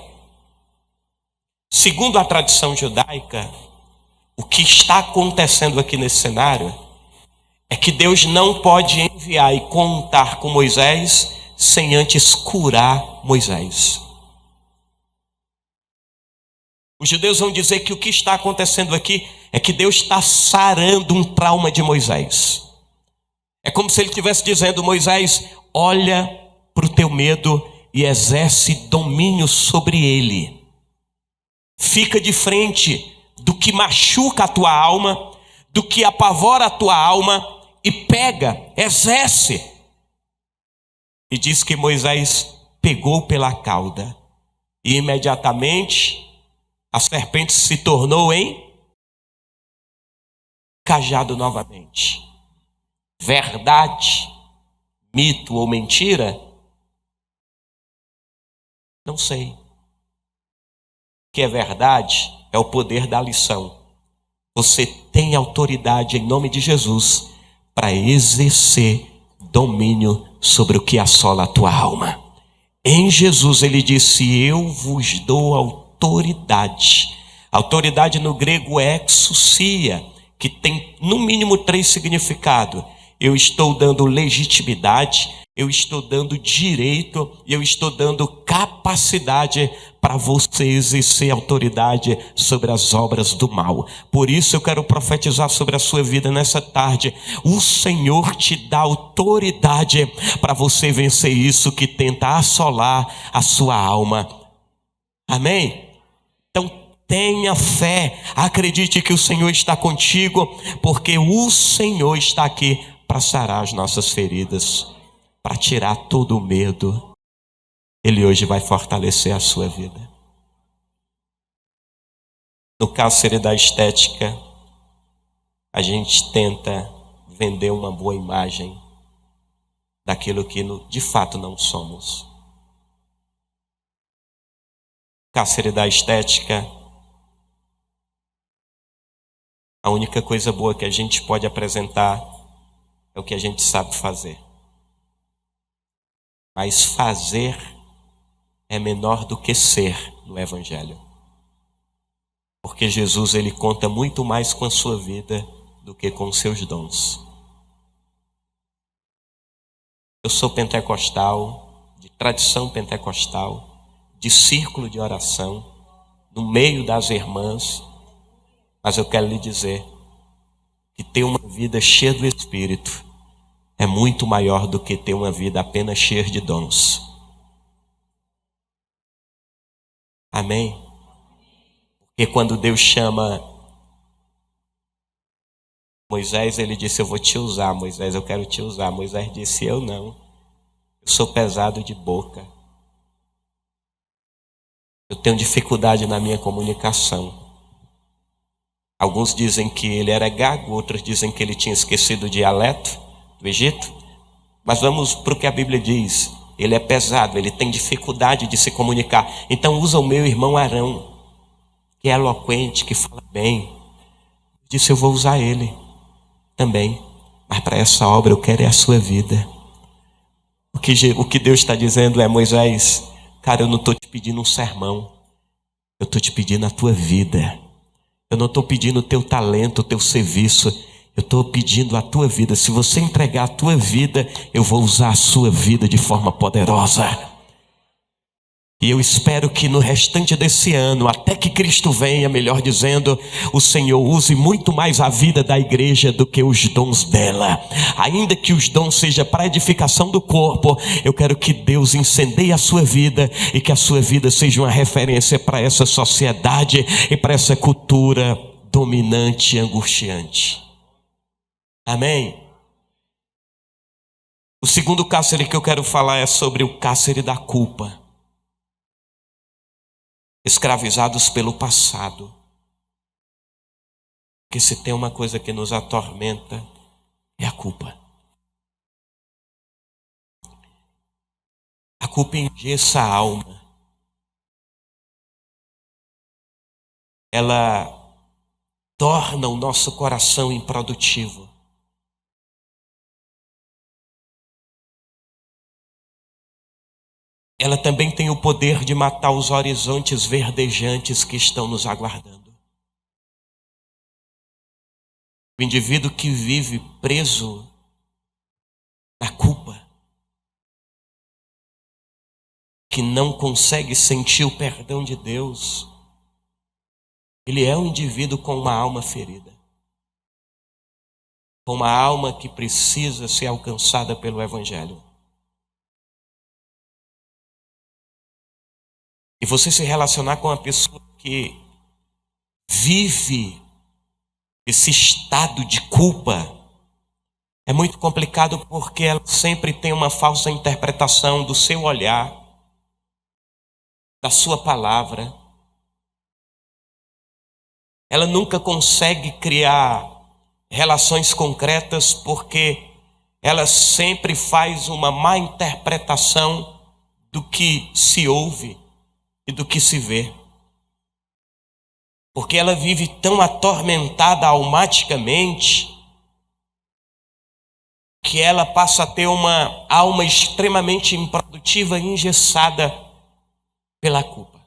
Segundo a tradição judaica, o que está acontecendo aqui nesse cenário é que Deus não pode enviar e contar com Moisés sem antes curar Moisés. Os judeus vão dizer que o que está acontecendo aqui é que Deus está sarando um trauma de Moisés. É como se ele estivesse dizendo: Moisés, olha para o teu medo e exerce domínio sobre ele. Fica de frente do que machuca a tua alma, do que apavora a tua alma, e pega, exerce. E diz que Moisés pegou pela cauda, e imediatamente a serpente se tornou em cajado novamente. Verdade, mito ou mentira? Não sei. O que é verdade é o poder da lição. Você tem autoridade em nome de Jesus para exercer domínio sobre o que assola a tua alma. Em Jesus ele disse: eu vos dou autoridade. Autoridade no grego é exousia, que tem no mínimo 3 significados. Eu estou dando legitimidade, eu estou dando direito e eu estou dando capacidade para você exercer autoridade sobre as obras do mal. Por isso eu quero profetizar sobre a sua vida nessa tarde. O Senhor te dá autoridade para você vencer isso que tenta assolar a sua alma. Amém? Então tenha fé, acredite que o Senhor está contigo, porque o Senhor está aqui para sarar as nossas feridas, para tirar todo o medo. Ele hoje vai fortalecer a sua vida. No cárcere da estética, a gente tenta vender uma boa imagem daquilo que de fato não somos. Cárcere da estética, a única coisa boa que a gente pode apresentar é o que a gente sabe fazer. Mas fazer é menor do que ser no Evangelho. Porque Jesus, ele conta muito mais com a sua vida do que com os seus dons. Eu sou pentecostal, de tradição pentecostal, de círculo de oração, no meio das irmãs, mas eu quero lhe dizer que ter uma vida cheia do Espírito é muito maior do que ter uma vida apenas cheia de dons. Amém? Porque quando Deus chama Moisés, ele disse: eu vou te usar, Moisés, eu quero te usar. Moisés disse: eu não, eu sou pesado de boca. Eu tenho dificuldade na minha comunicação. Alguns dizem que ele era gago, outros dizem que ele tinha esquecido o dialeto do Egito. Mas vamos para o que a Bíblia diz. Ele é pesado, ele tem dificuldade de se comunicar. Então usa o meu irmão Arão, que é eloquente, que fala bem. Eu disse: eu vou usar ele também. Mas para essa obra eu quero é a sua vida. O que Deus está dizendo é: Moisés, cara, eu não estou te pedindo um sermão. Eu estou te pedindo a tua vida. Eu não estou pedindo o teu talento, o teu serviço. Eu estou pedindo a tua vida. Se você entregar a tua vida, eu vou usar a sua vida de forma poderosa. E eu espero que no restante desse ano, até que Cristo venha, melhor dizendo, o Senhor use muito mais a vida da igreja do que os dons dela. Ainda que os dons sejam para edificação do corpo, eu quero que Deus incendeie a sua vida e que a sua vida seja uma referência para essa sociedade e para essa cultura dominante e angustiante. Amém? O segundo cárcere que eu quero falar é sobre o cárcere da culpa. Escravizados pelo passado. Porque se tem uma coisa que nos atormenta, é a culpa. A culpa engessa a alma. Ela torna o nosso coração improdutivo. ela também tem o poder de matar os horizontes verdejantes que estão nos aguardando. O indivíduo que vive preso na culpa, que não consegue sentir o perdão de Deus, ele é um indivíduo com uma alma ferida, com uma alma que precisa ser alcançada pelo Evangelho. E você se relacionar com uma pessoa que vive esse estado de culpa é muito complicado, porque ela sempre tem uma falsa interpretação do seu olhar, da sua palavra. Ela nunca consegue criar relações concretas, porque ela sempre faz uma má interpretação do que se ouve e do que se vê. Porque ela vive tão atormentada almaticamente que ela passa a ter uma alma extremamente improdutiva e engessada pela culpa.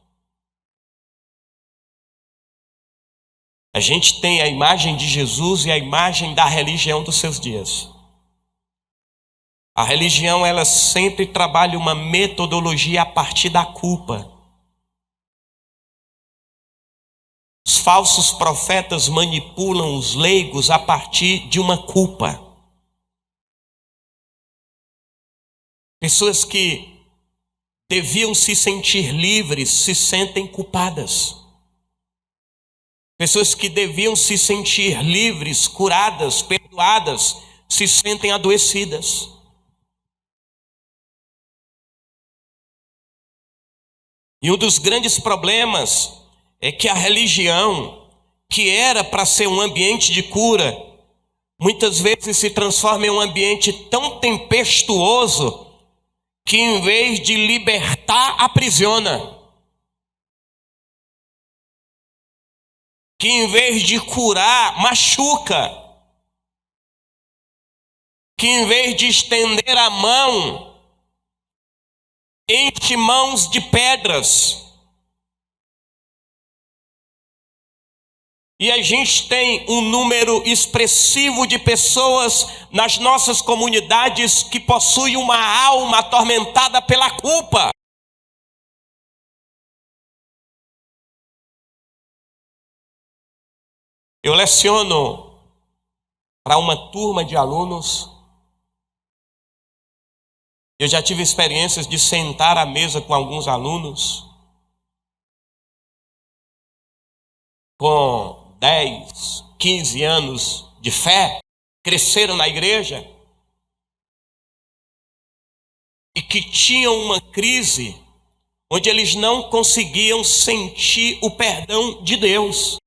A gente tem a imagem de Jesus e a imagem da religião dos seus dias. A religião, ela sempre trabalha uma metodologia a partir da culpa. Os falsos profetas manipulam os leigos a partir de uma culpa. Pessoas que deviam se sentir livres se sentem culpadas. Pessoas que deviam se sentir livres, curadas, perdoadas, se sentem adoecidas. E um dos grandes problemas é que a religião, que era para ser um ambiente de cura, muitas vezes se transforma em um ambiente tão tempestuoso que, em vez de libertar, aprisiona. Que, em vez de curar, machuca. Que, em vez de estender a mão, enche mãos de pedras. E a gente tem um número expressivo de pessoas nas nossas comunidades que possuem uma alma atormentada pela culpa. Eu leciono para uma turma de alunos. Eu já tive experiências de sentar à mesa com alguns alunos com 10, 15 anos de fé, cresceram na igreja e que tinham uma crise onde eles não conseguiam sentir o perdão de Deus.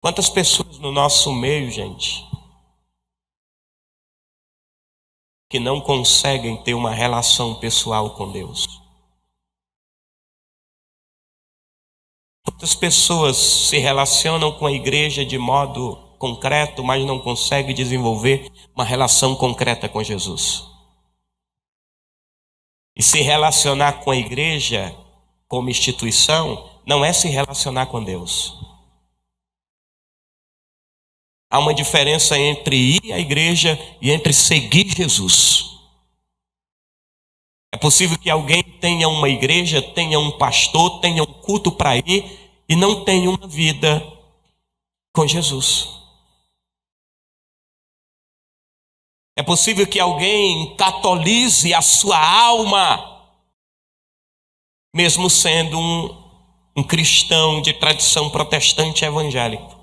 Quantas pessoas no nosso meio, gente, que não conseguem ter uma relação pessoal com Deus? Quantas pessoas se relacionam com a igreja de modo concreto, mas não conseguem desenvolver uma relação concreta com Jesus? E se relacionar com a igreja como instituição não é se relacionar com Deus. Há uma diferença entre ir à igreja e entre seguir Jesus. É possível que alguém tenha uma igreja, tenha um pastor, tenha um culto para ir e não tenha uma vida com Jesus. É possível que alguém catolize a sua alma, mesmo sendo um cristão de tradição protestante evangélico.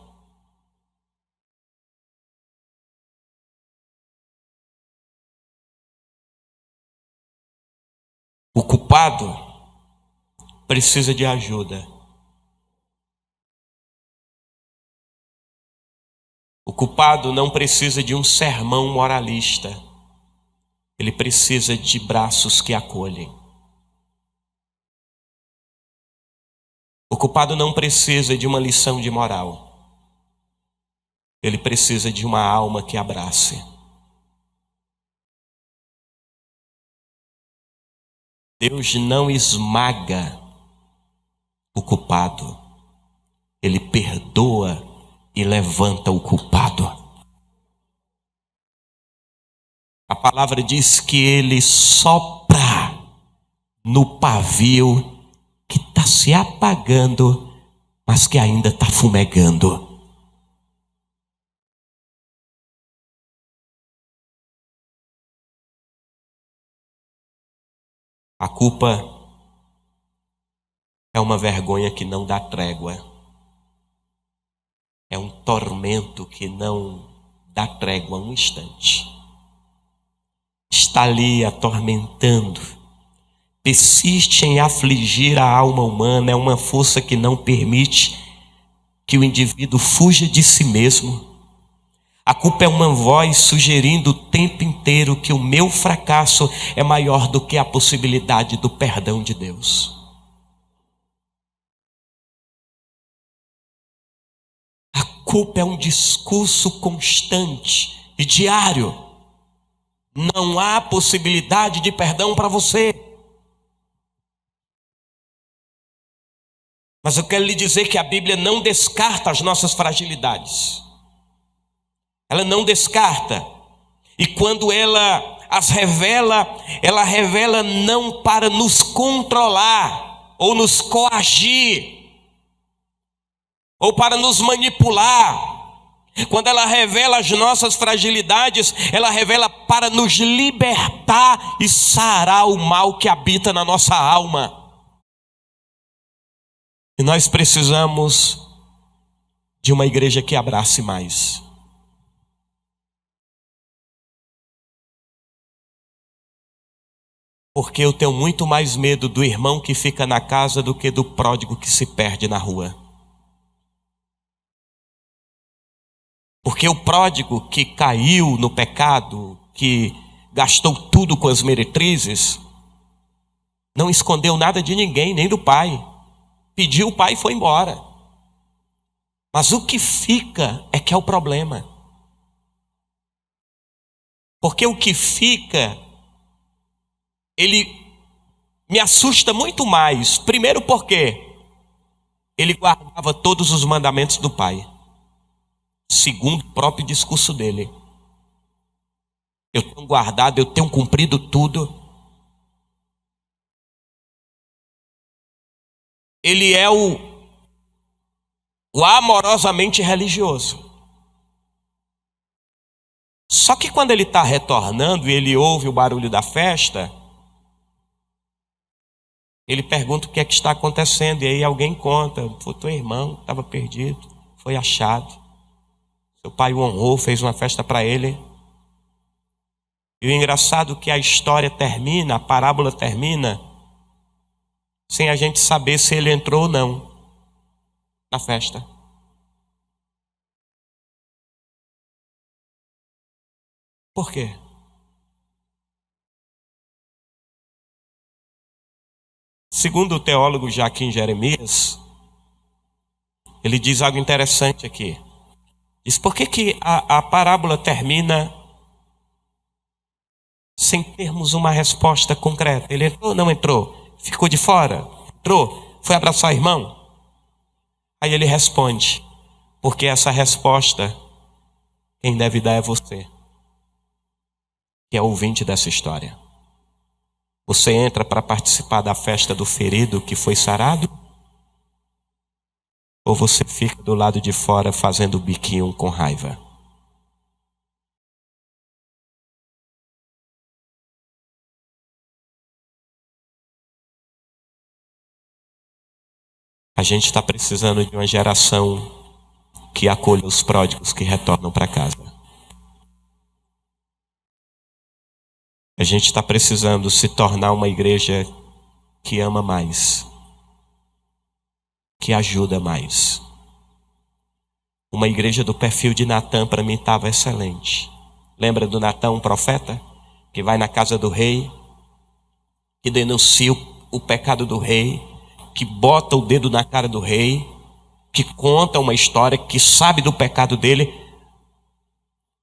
O culpado precisa de ajuda. O culpado não precisa de um sermão moralista. Ele precisa de braços que acolhem. O culpado não precisa de uma lição de moral. Ele precisa de uma alma que abrace. Deus não esmaga o culpado. Ele perdoa e levanta o culpado. A palavra diz que ele sopra no pavio que está se apagando, mas que ainda está fumegando. A culpa é uma vergonha que não dá trégua. É um tormento que não dá trégua um instante. Está ali atormentando. Persiste em afligir a alma humana. É uma força que não permite que o indivíduo fuja de si mesmo. A culpa é uma voz sugerindo o tempo inteiro que o meu fracasso é maior do que a possibilidade do perdão de Deus. A culpa é um discurso constante e diário. Não há possibilidade de perdão para você. Mas eu quero lhe dizer que a Bíblia não descarta as nossas fragilidades. Ela não descarta. E quando ela as revela, ela revela não para nos controlar ou nos coagir ou para nos manipular. Quando ela revela as nossas fragilidades, ela revela para nos libertar e sarar o mal que habita na nossa alma. E nós precisamos de uma igreja que abrace mais. Porque eu tenho muito mais medo do irmão que fica na casa do que do pródigo que se perde na rua. Porque o pródigo que caiu no pecado, que gastou tudo com as meretrizes, não escondeu nada de ninguém, nem do pai. Pediu o pai e foi embora. Mas o que fica é que é o problema. Porque o que fica, ele me assusta muito mais. Primeiro porque ele guardava todos os mandamentos do pai. Segundo o próprio discurso dele. Eu tenho guardado, eu tenho cumprido tudo. Ele é o amorosamente religioso. Só que quando ele está retornando e ele ouve o barulho da festa, ele pergunta o que é que está acontecendo. E aí alguém conta: foi teu irmão, estava perdido, foi achado. Seu pai o honrou, fez uma festa para ele. E o engraçado é que a história termina, a parábola termina, sem a gente saber se ele entrou ou não na festa. Por quê? Segundo o teólogo Joaquim Jeremias, ele diz algo interessante aqui. Diz: por que a parábola termina sem termos uma resposta concreta? Ele entrou ou não entrou? Ficou de fora? Entrou? Foi abraçar o irmão? Aí ele responde: porque essa resposta quem deve dar é você, que é ouvinte dessa história. Você entra para participar da festa do ferido que foi sarado? Ou você fica do lado de fora fazendo biquinho com raiva? A gente está precisando de uma geração que acolha os pródigos que retornam para casa. A gente está precisando se tornar uma igreja que ama mais, que ajuda mais. Uma igreja do perfil de Natã para mim estava excelente. Lembra do Natã, um profeta, que vai na casa do rei, que denuncia o pecado do rei, que bota o dedo na cara do rei, que conta uma história, que sabe do pecado dele,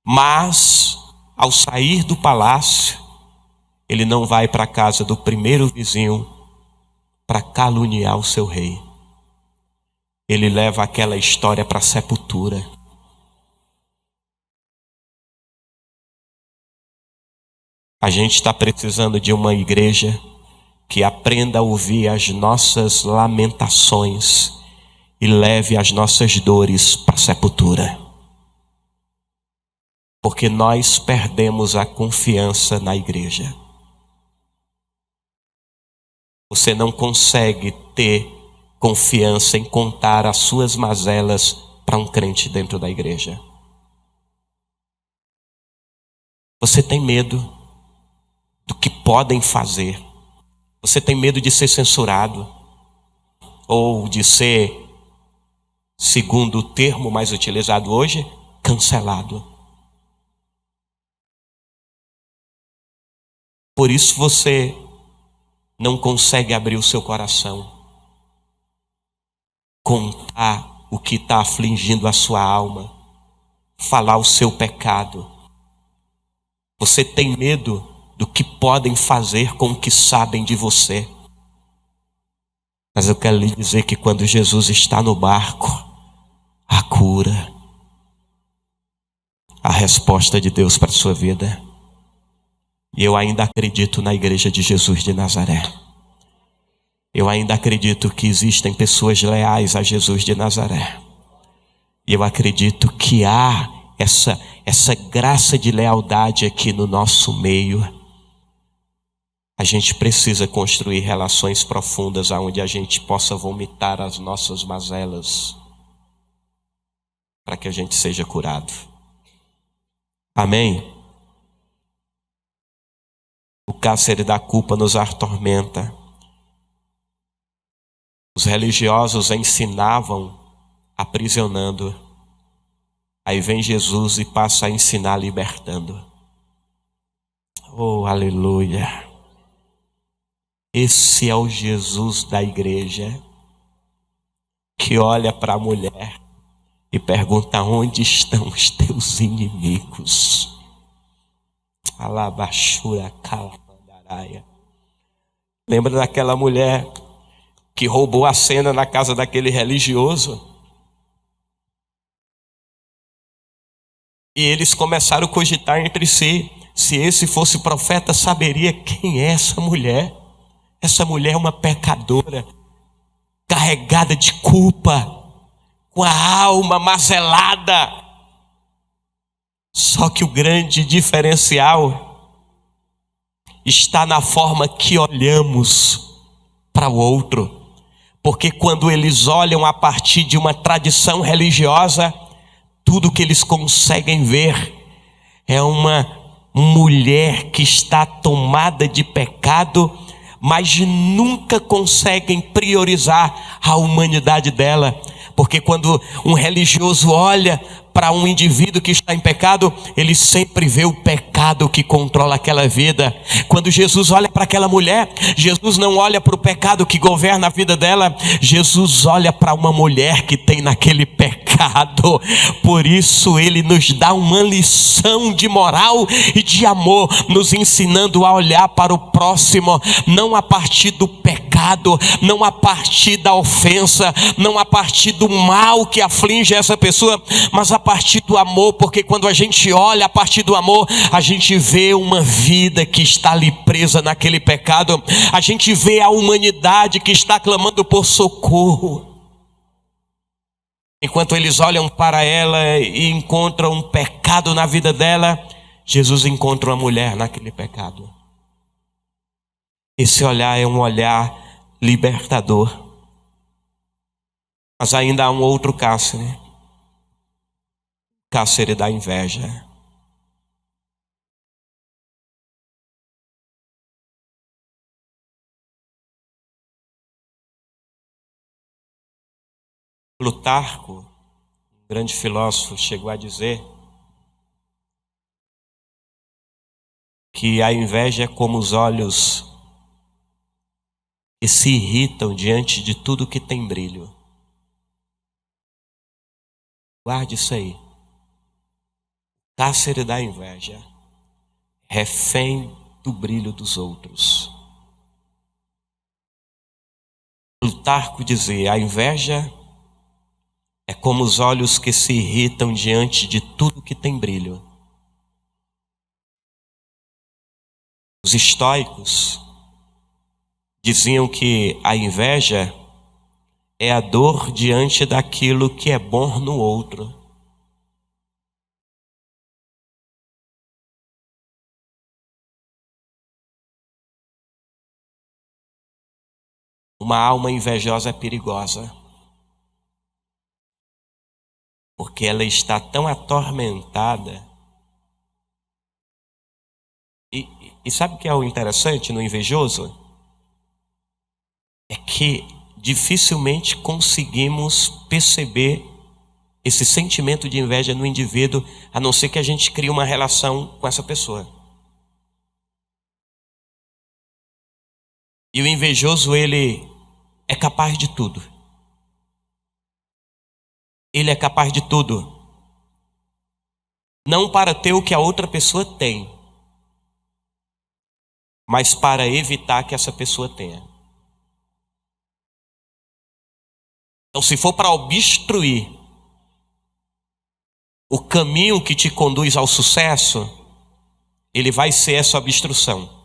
mas ao sair do palácio, ele não vai para a casa do primeiro vizinho para caluniar o seu rei. Ele leva aquela história para a sepultura. A gente está precisando de uma igreja que aprenda a ouvir as nossas lamentações e leve as nossas dores para a sepultura. Porque nós perdemos a confiança na igreja. Você não consegue ter confiança em contar as suas mazelas para um crente dentro da igreja. Você tem medo do que podem fazer. Você tem medo de ser censurado ou de ser, segundo o termo mais utilizado hoje, cancelado. Por isso você não consegue abrir o seu coração, contar o que está afligindo a sua alma, falar o seu pecado. Você tem medo do que podem fazer com o que sabem de você. Mas eu quero lhe dizer que quando Jesus está no barco, a cura, a resposta de Deus para a sua vida. E eu ainda acredito na igreja de Jesus de Nazaré. Eu ainda acredito que existem pessoas leais a Jesus de Nazaré. E eu acredito que há essa graça de lealdade aqui no nosso meio. A gente precisa construir relações profundas onde a gente possa vomitar as nossas mazelas para que a gente seja curado. Amém? O cárcere da culpa nos atormenta. Os religiosos ensinavam aprisionando. Aí vem Jesus e passa a ensinar libertando. Oh, aleluia. Esse é o Jesus da igreja que olha para a mulher e pergunta: onde estão os teus inimigos? Alabachura calamandaraia. Lembra daquela mulher que roubou a cena na casa daquele religioso? E eles começaram a cogitar entre si: se esse fosse profeta, saberia quem é essa mulher. Essa mulher é uma pecadora, carregada de culpa, com a alma mazelada. Só que o grande diferencial está na forma que olhamos para o outro. Porque quando eles olham a partir de uma tradição religiosa, tudo que eles conseguem ver é uma mulher que está tomada de pecado, mas nunca conseguem priorizar a humanidade dela. Porque quando um religioso olha para um indivíduo que está em pecado, ele sempre vê o pecado que controla aquela vida. Quando Jesus olha para aquela mulher, Jesus não olha para o pecado que governa a vida dela. Jesus olha para uma mulher que tem naquele pecado. Por isso ele nos dá uma lição de moral e de amor, nos ensinando a olhar para o próximo, não a partir do pecado, não a partir da ofensa, não a partir do mal que aflige essa pessoa, mas a partir do amor. Porque quando a gente olha a partir do amor, a gente vê uma vida que está ali presa naquele pecado, a gente vê a humanidade que está clamando por socorro. Enquanto eles olham para ela e encontram um pecado na vida dela, Jesus encontra uma mulher naquele pecado. Esse olhar é um olhar libertador. Mas ainda há um outro cárcere. Cárcere da inveja. Plutarco, um grande filósofo, chegou a dizer que a inveja é como os olhos que se irritam diante de tudo que tem brilho. Guarde isso aí. Cárcere da inveja. Refém do brilho dos outros. Plutarco dizia: a inveja é como os olhos que se irritam diante de tudo que tem brilho. Os estoicos diziam que a inveja é a dor diante daquilo que é bom no outro. Uma alma invejosa é perigosa, porque ela está tão atormentada. E sabe o que é o interessante no invejoso? É que dificilmente conseguimos perceber esse sentimento de inveja no indivíduo, a não ser que a gente crie uma relação com essa pessoa. E o invejoso, ele é capaz de tudo. Ele é capaz de tudo. Não para ter o que a outra pessoa tem, mas para evitar que essa pessoa tenha. Então, se for para obstruir o caminho que te conduz ao sucesso, ele vai ser essa obstrução.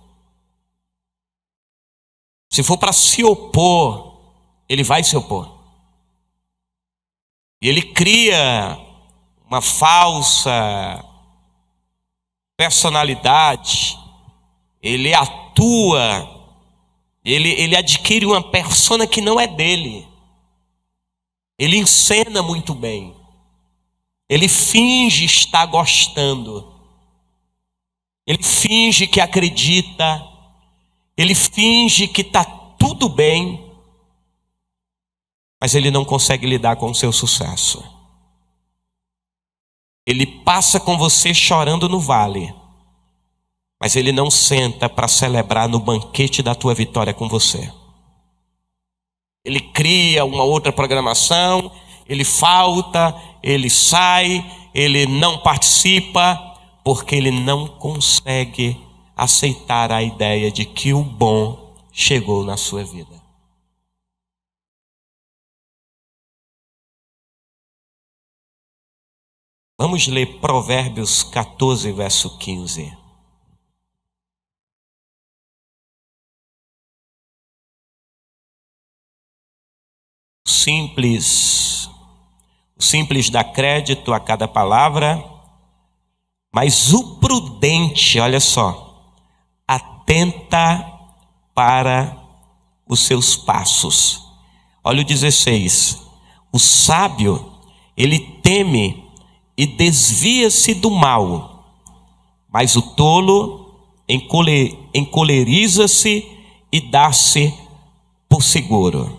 Se for para se opor, ele vai se opor. E ele cria uma falsa personalidade, ele atua, ele adquire uma persona que não é dele. Ele encena muito bem. Ele finge estar gostando. Ele finge que acredita. Ele finge que está tudo bem. Mas ele não consegue lidar com o seu sucesso. Ele passa com você chorando no vale, mas ele não senta para celebrar no banquete da tua vitória com você. Ele cria uma outra programação, ele falta, ele sai, ele não participa, porque ele não consegue aceitar a ideia de que o bom chegou na sua vida. Vamos ler Provérbios 14, verso 15. O simples dá crédito a cada palavra, mas o prudente, olha só, atenta para os seus passos. Olha o 16. O sábio, ele teme e desvia-se do mal, mas o tolo encoleriza-se e dá-se por seguro.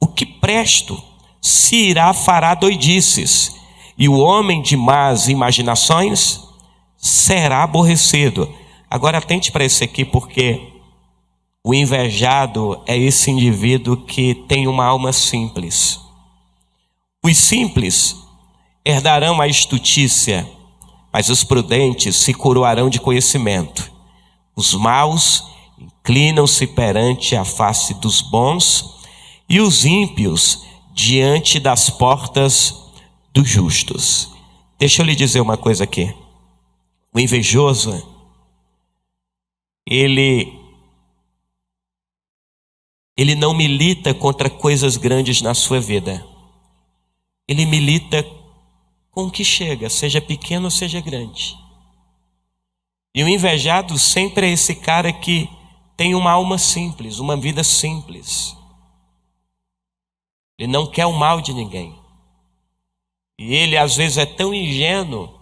O que presto se irá fará doidices, e o homem de más imaginações será aborrecido. Agora atente para esse aqui, porque o invejado é esse indivíduo que tem uma alma simples. Os simples herdarão a estutícia, mas os prudentes se coroarão de conhecimento. Os maus inclinam-se perante a face dos bons, e os ímpios diante das portas dos justos. Deixa eu lhe dizer uma coisa aqui. O invejoso, ele não milita contra coisas grandes na sua vida. Ele milita com o que chega, seja pequeno ou seja grande. E o invejado sempre é esse cara que tem uma alma simples, uma vida simples. Ele não quer o mal de ninguém. E ele às vezes é tão ingênuo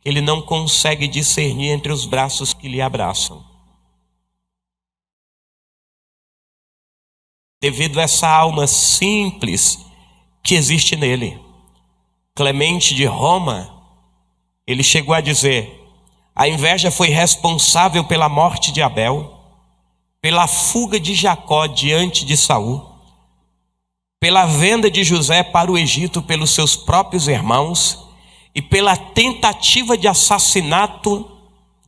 que ele não consegue discernir entre os braços que lhe abraçam. Devido a essa alma simples que existe nele. Clemente de Roma, ele chegou a dizer: a inveja foi responsável pela morte de Abel, pela fuga de Jacó diante de Saul, pela venda de José para o Egito pelos seus próprios irmãos e pela tentativa de assassinato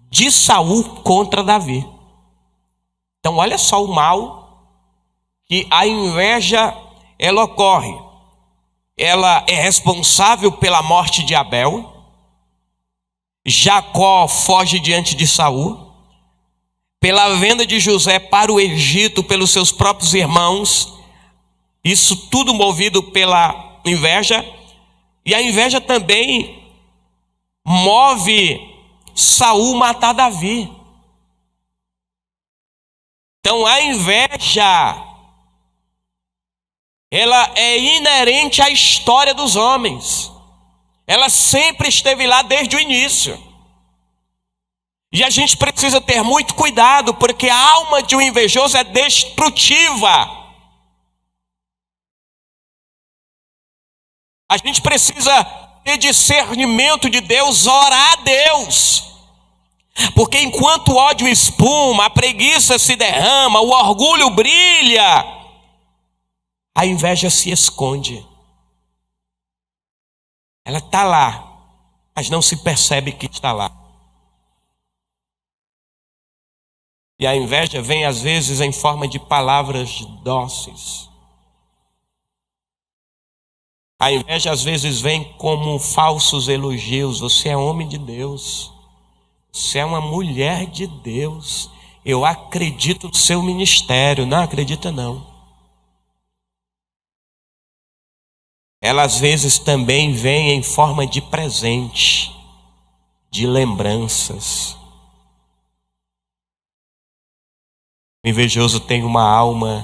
de Saul contra Davi. Então olha só o mal que a inveja ela ocorre. Ela é responsável pela morte de Abel. Jacó foge diante de Saul. Pela venda de José para o Egito pelos seus próprios irmãos. Isso tudo movido pela inveja. E a inveja também move Saul matar Davi. Então a inveja, ela é inerente à história dos homens. Ela sempre esteve lá desde o início. E a gente precisa ter muito cuidado, porque a alma de um invejoso é destrutiva. A gente precisa ter discernimento de Deus, orar a Deus. Porque enquanto o ódio espuma, a preguiça se derrama, o orgulho brilha, a inveja se esconde. Ela está lá, mas não se percebe que está lá. E a inveja vem às vezes em forma de palavras dóceis. A inveja às vezes vem como falsos elogios. Você é homem de Deus. Você é uma mulher de Deus. Eu acredito no seu ministério. Não acredita não. Ela às vezes também vem em forma de presente, de lembranças. O invejoso tem uma alma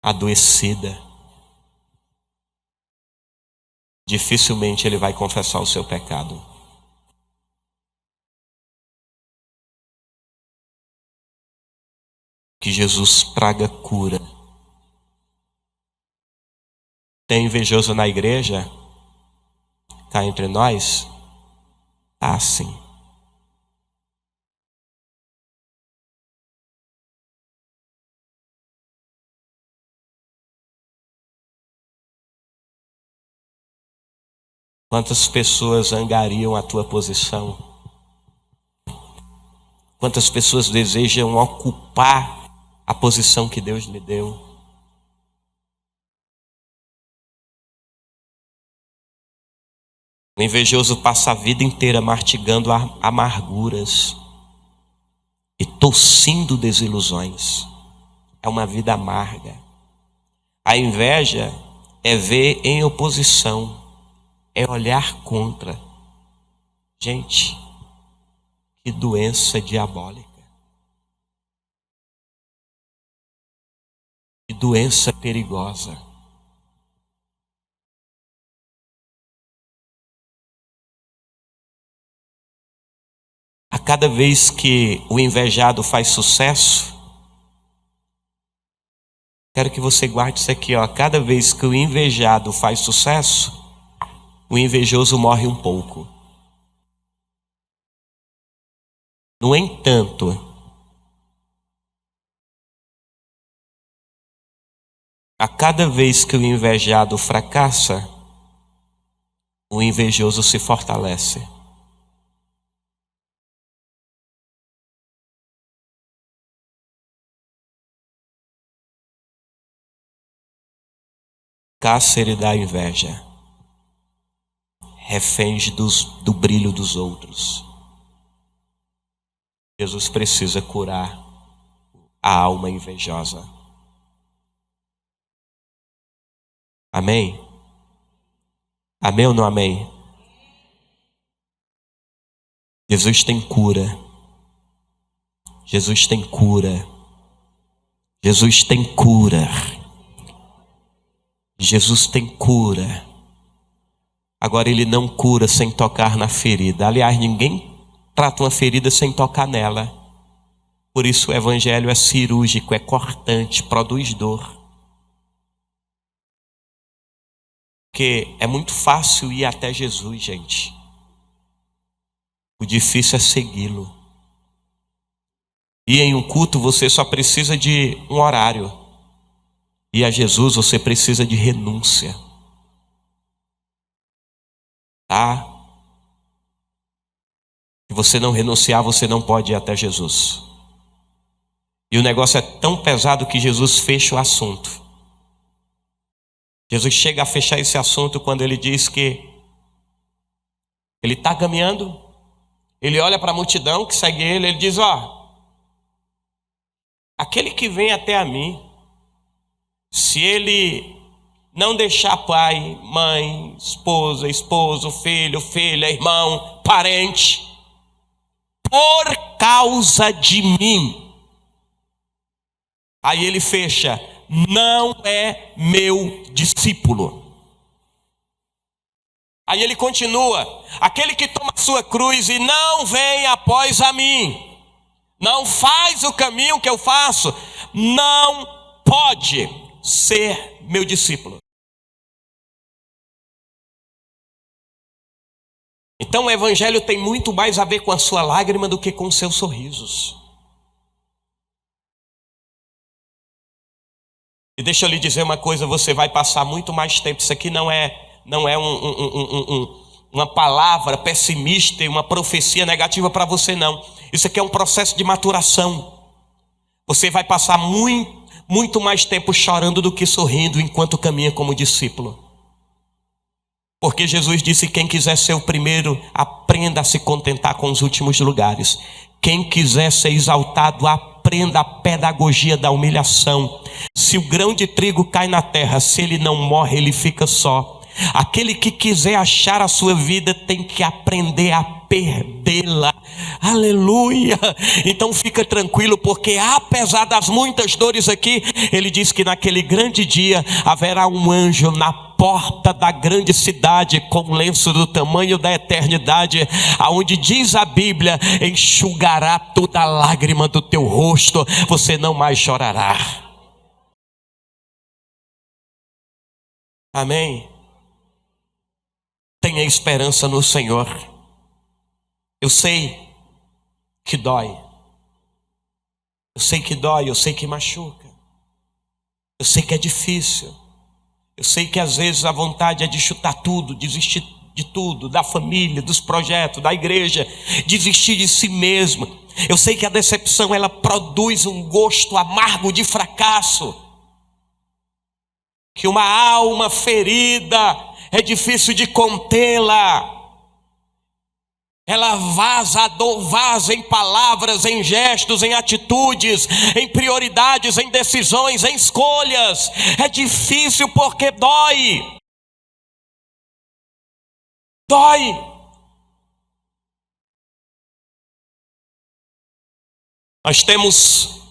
adoecida. Dificilmente ele vai confessar o seu pecado. Que Jesus traga cura. Tem invejoso na igreja? Cá entre nós? Ah, sim. Quantas pessoas angariam a tua posição? Quantas pessoas desejam ocupar a posição que Deus lhe deu? O invejoso passa a vida inteira mastigando amarguras e tossindo desilusões. É uma vida amarga. A inveja é ver em oposição, é olhar contra. Gente, que doença diabólica. Que doença perigosa. A cada vez que o invejado faz sucesso, quero que você guarde isso aqui, ó. Cada vez que o invejado faz sucesso, o invejoso morre um pouco. No entanto, a cada vez que o invejado fracassa, o invejoso se fortalece. Cárcere da inveja, reféns do brilho dos outros. Jesus precisa curar a alma invejosa. Amém? Amém ou não amém? Jesus tem cura. Jesus tem cura. Jesus tem cura. Jesus tem cura. Agora ele não cura sem tocar na ferida. Aliás, ninguém trata uma ferida sem tocar nela. Por isso o evangelho é cirúrgico, é cortante, produz dor. Porque é muito fácil ir até Jesus, gente. O difícil é segui-lo. E em um culto você só precisa de um horário. E a Jesus você precisa de renúncia. Tá? Se você não renunciar, você não pode ir até Jesus. E o negócio é tão pesado que Jesus fecha o assunto. Jesus chega a fechar esse assunto quando ele diz que ele está caminhando, ele olha para a multidão que segue ele, ele diz: ó, aquele que vem até a mim, se ele não deixar pai, mãe, esposa, esposo, filho, filha, irmão, parente, por causa de mim, aí ele fecha, não é meu discípulo. Aí ele continua: aquele que toma a sua cruz e não vem após a mim, não faz o caminho que eu faço, não pode ser meu discípulo. Então o evangelho tem muito mais a ver com a sua lágrima do que com os seus sorrisos. E deixa eu lhe dizer uma coisa, você vai passar muito mais tempo. Isso aqui não é uma palavra pessimista e uma profecia negativa para você, não. Isso aqui é um processo de maturação. Você vai passar muito mais tempo chorando do que sorrindo enquanto caminha como discípulo. Porque Jesus disse: quem quiser ser o primeiro, aprenda a se contentar com os últimos lugares. Quem quiser ser exaltado, aprenda a pedagogia da humilhação. Se o grão de trigo cai na terra, se ele não morre, ele fica só. Aquele que quiser achar a sua vida tem que aprender a perdê-la. Aleluia! Então fica tranquilo, porque apesar das muitas dores aqui, ele diz que naquele grande dia haverá um anjo na porta da grande cidade com um lenço do tamanho da eternidade, aonde diz a Bíblia: enxugará toda a lágrima do teu rosto, você não mais chorará. Amém? Tenha esperança no Senhor. Eu sei que dói. Eu sei que dói, eu sei que machuca. Eu sei que é difícil. Eu sei que às vezes a vontade é de chutar tudo, desistir de tudo, da família, dos projetos, da igreja, desistir de si mesmo. Eu sei que a decepção, ela produz um gosto amargo de fracasso. Que uma alma ferida é difícil de contê-la. Ela vaza, a dor vaza em palavras, em gestos, em atitudes, em prioridades, em decisões, em escolhas. É difícil porque dói. Dói. Nós temos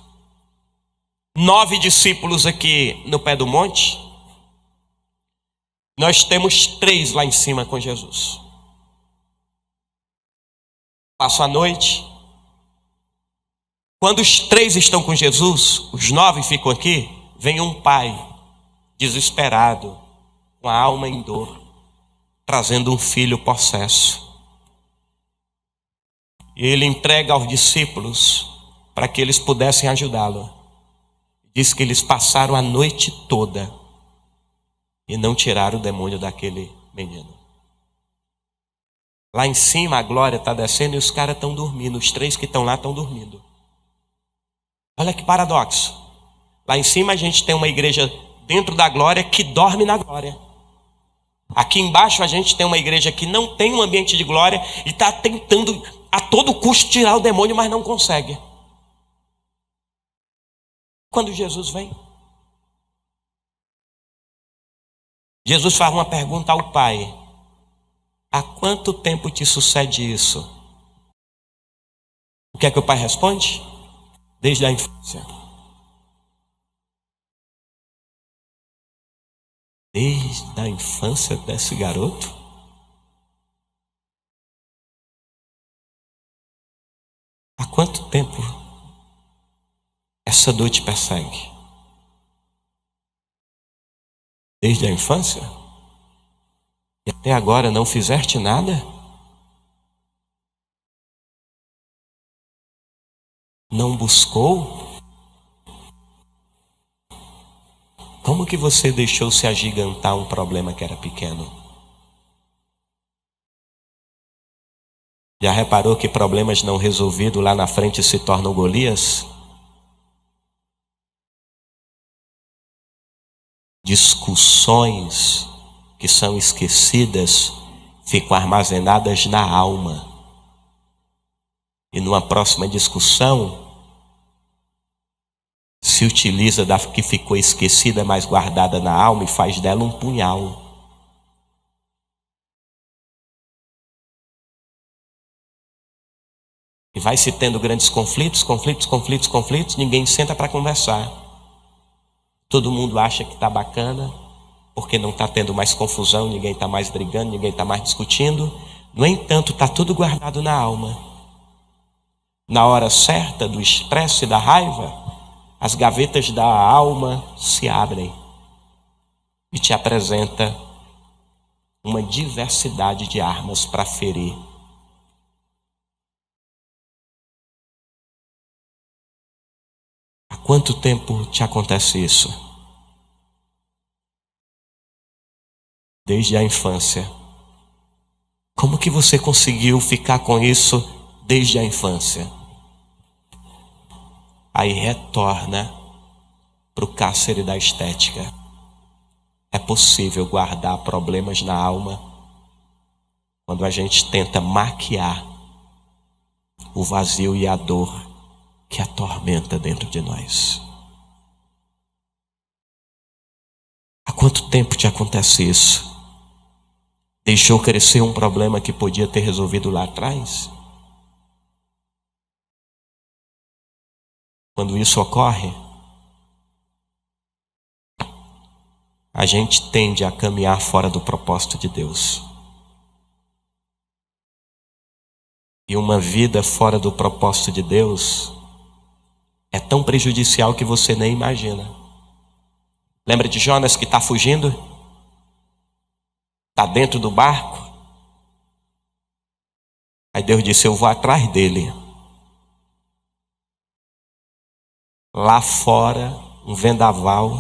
9 discípulos aqui no pé do monte. Nós temos 3 lá em cima com Jesus. Passo a noite. Quando os 3 estão com Jesus, os 9 ficam aqui, vem um pai desesperado, com a alma em dor, trazendo um filho possesso. E ele entrega aos discípulos para que eles pudessem ajudá-lo. Diz que eles passaram a noite toda e não tiraram o demônio daquele menino. Lá em cima a glória está descendo e os caras estão dormindo. Os 3 que estão lá estão dormindo. Olha que paradoxo. Lá em cima a gente tem uma igreja dentro da glória que dorme na glória. Aqui embaixo a gente tem uma igreja que não tem um ambiente de glória e está tentando a todo custo tirar o demônio, mas não consegue. Quando Jesus vem, Jesus faz uma pergunta ao Pai: há quanto tempo te sucede isso? O que é que o Pai responde? Desde a infância. Desde a infância desse garoto? Há quanto tempo essa dor te persegue? Desde a infância? E até agora não fizeste nada? Não buscou? Como que você deixou se agigantar um problema que era pequeno? Já reparou que problemas não resolvidos lá na frente se tornam Golias? discussões que são esquecidas ficam armazenadas na alma. E numa próxima discussão, se utiliza da que ficou esquecida, mas guardada na alma, e faz dela um punhal. E vai se tendo grandes conflitos, ninguém senta para conversar. Todo mundo acha que está bacana, porque não está tendo mais confusão, ninguém está mais brigando, ninguém está mais discutindo. No entanto, está tudo guardado na alma. Na hora certa do estresse e da raiva, as gavetas da alma se abrem e te apresenta uma diversidade de armas para ferir. Há quanto tempo te acontece isso? Desde a infância. Como que você conseguiu ficar com isso desde a infância? Aí retorna para o cárcere da estética. É possível guardar problemas na alma quando a gente tenta maquiar o vazio e a dor que atormenta dentro de nós. Há quanto tempo te acontece isso? Deixou crescer um problema que podia ter resolvido lá atrás? Quando isso ocorre, a gente tende a caminhar fora do propósito de Deus. E uma vida fora do propósito de Deus é tão prejudicial que você nem imagina. Lembra de Jonas que está fugindo? Está dentro do barco? Aí Deus disse: eu vou atrás dele. Lá fora, um vendaval,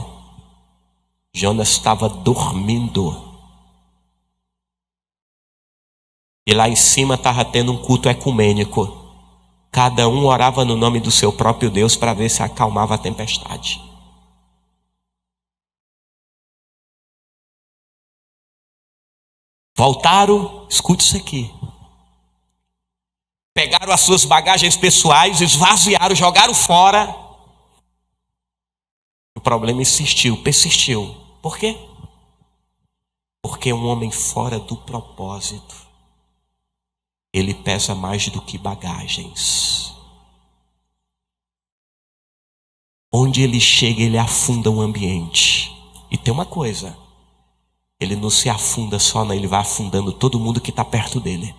Jonas estava dormindo. E lá em cima estava tendo um culto ecumênico. Cada um orava no nome do seu próprio Deus para ver se acalmava a tempestade. Voltaram, escute isso aqui. Pegaram as suas bagagens pessoais, esvaziaram, jogaram fora. O problema insistiu, persistiu. Por quê? Porque um homem fora do propósito, ele pesa mais do que bagagens. Onde ele chega, ele afunda o ambiente. E tem uma coisa, ele não se afunda só, não, ele vai afundando todo mundo que está perto dele.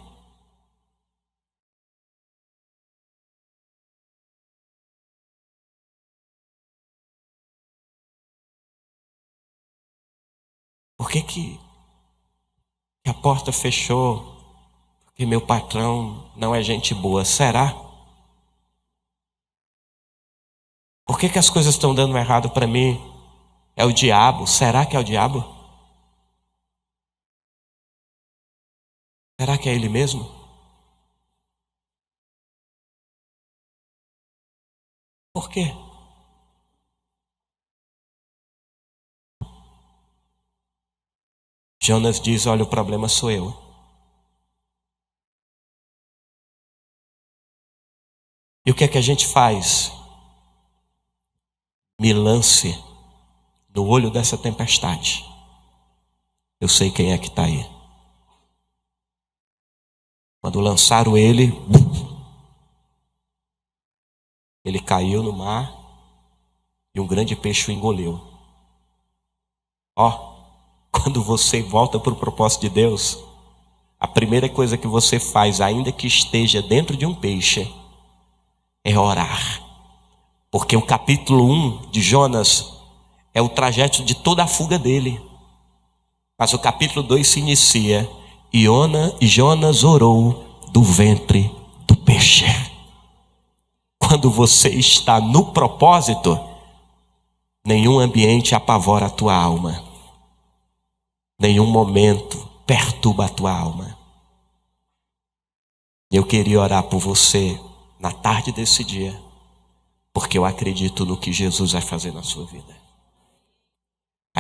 Por que a porta fechou? Porque meu patrão não é gente boa. Será? Por que as coisas estão dando errado para mim? É o diabo. Será que é o diabo? Será que é ele mesmo? Por quê? Jonas diz: olha, o problema sou eu. E o que é que a gente faz? Me lance no olho dessa tempestade. Eu sei quem é que está aí. Quando lançaram ele, ele caiu no mar e um grande peixe o engoliu. Quando você volta para o propósito de Deus, a primeira coisa que você faz, ainda que esteja dentro de um peixe, é orar. Porque o capítulo 1 de Jonas é o trajeto de toda a fuga dele. Mas o capítulo 2 se inicia: e Jonas orou do ventre do peixe. Quando você está no propósito, nenhum ambiente apavora a tua alma. Nenhum momento perturba a tua alma. Eu queria orar por você na tarde desse dia, porque eu acredito no que Jesus vai fazer na sua vida.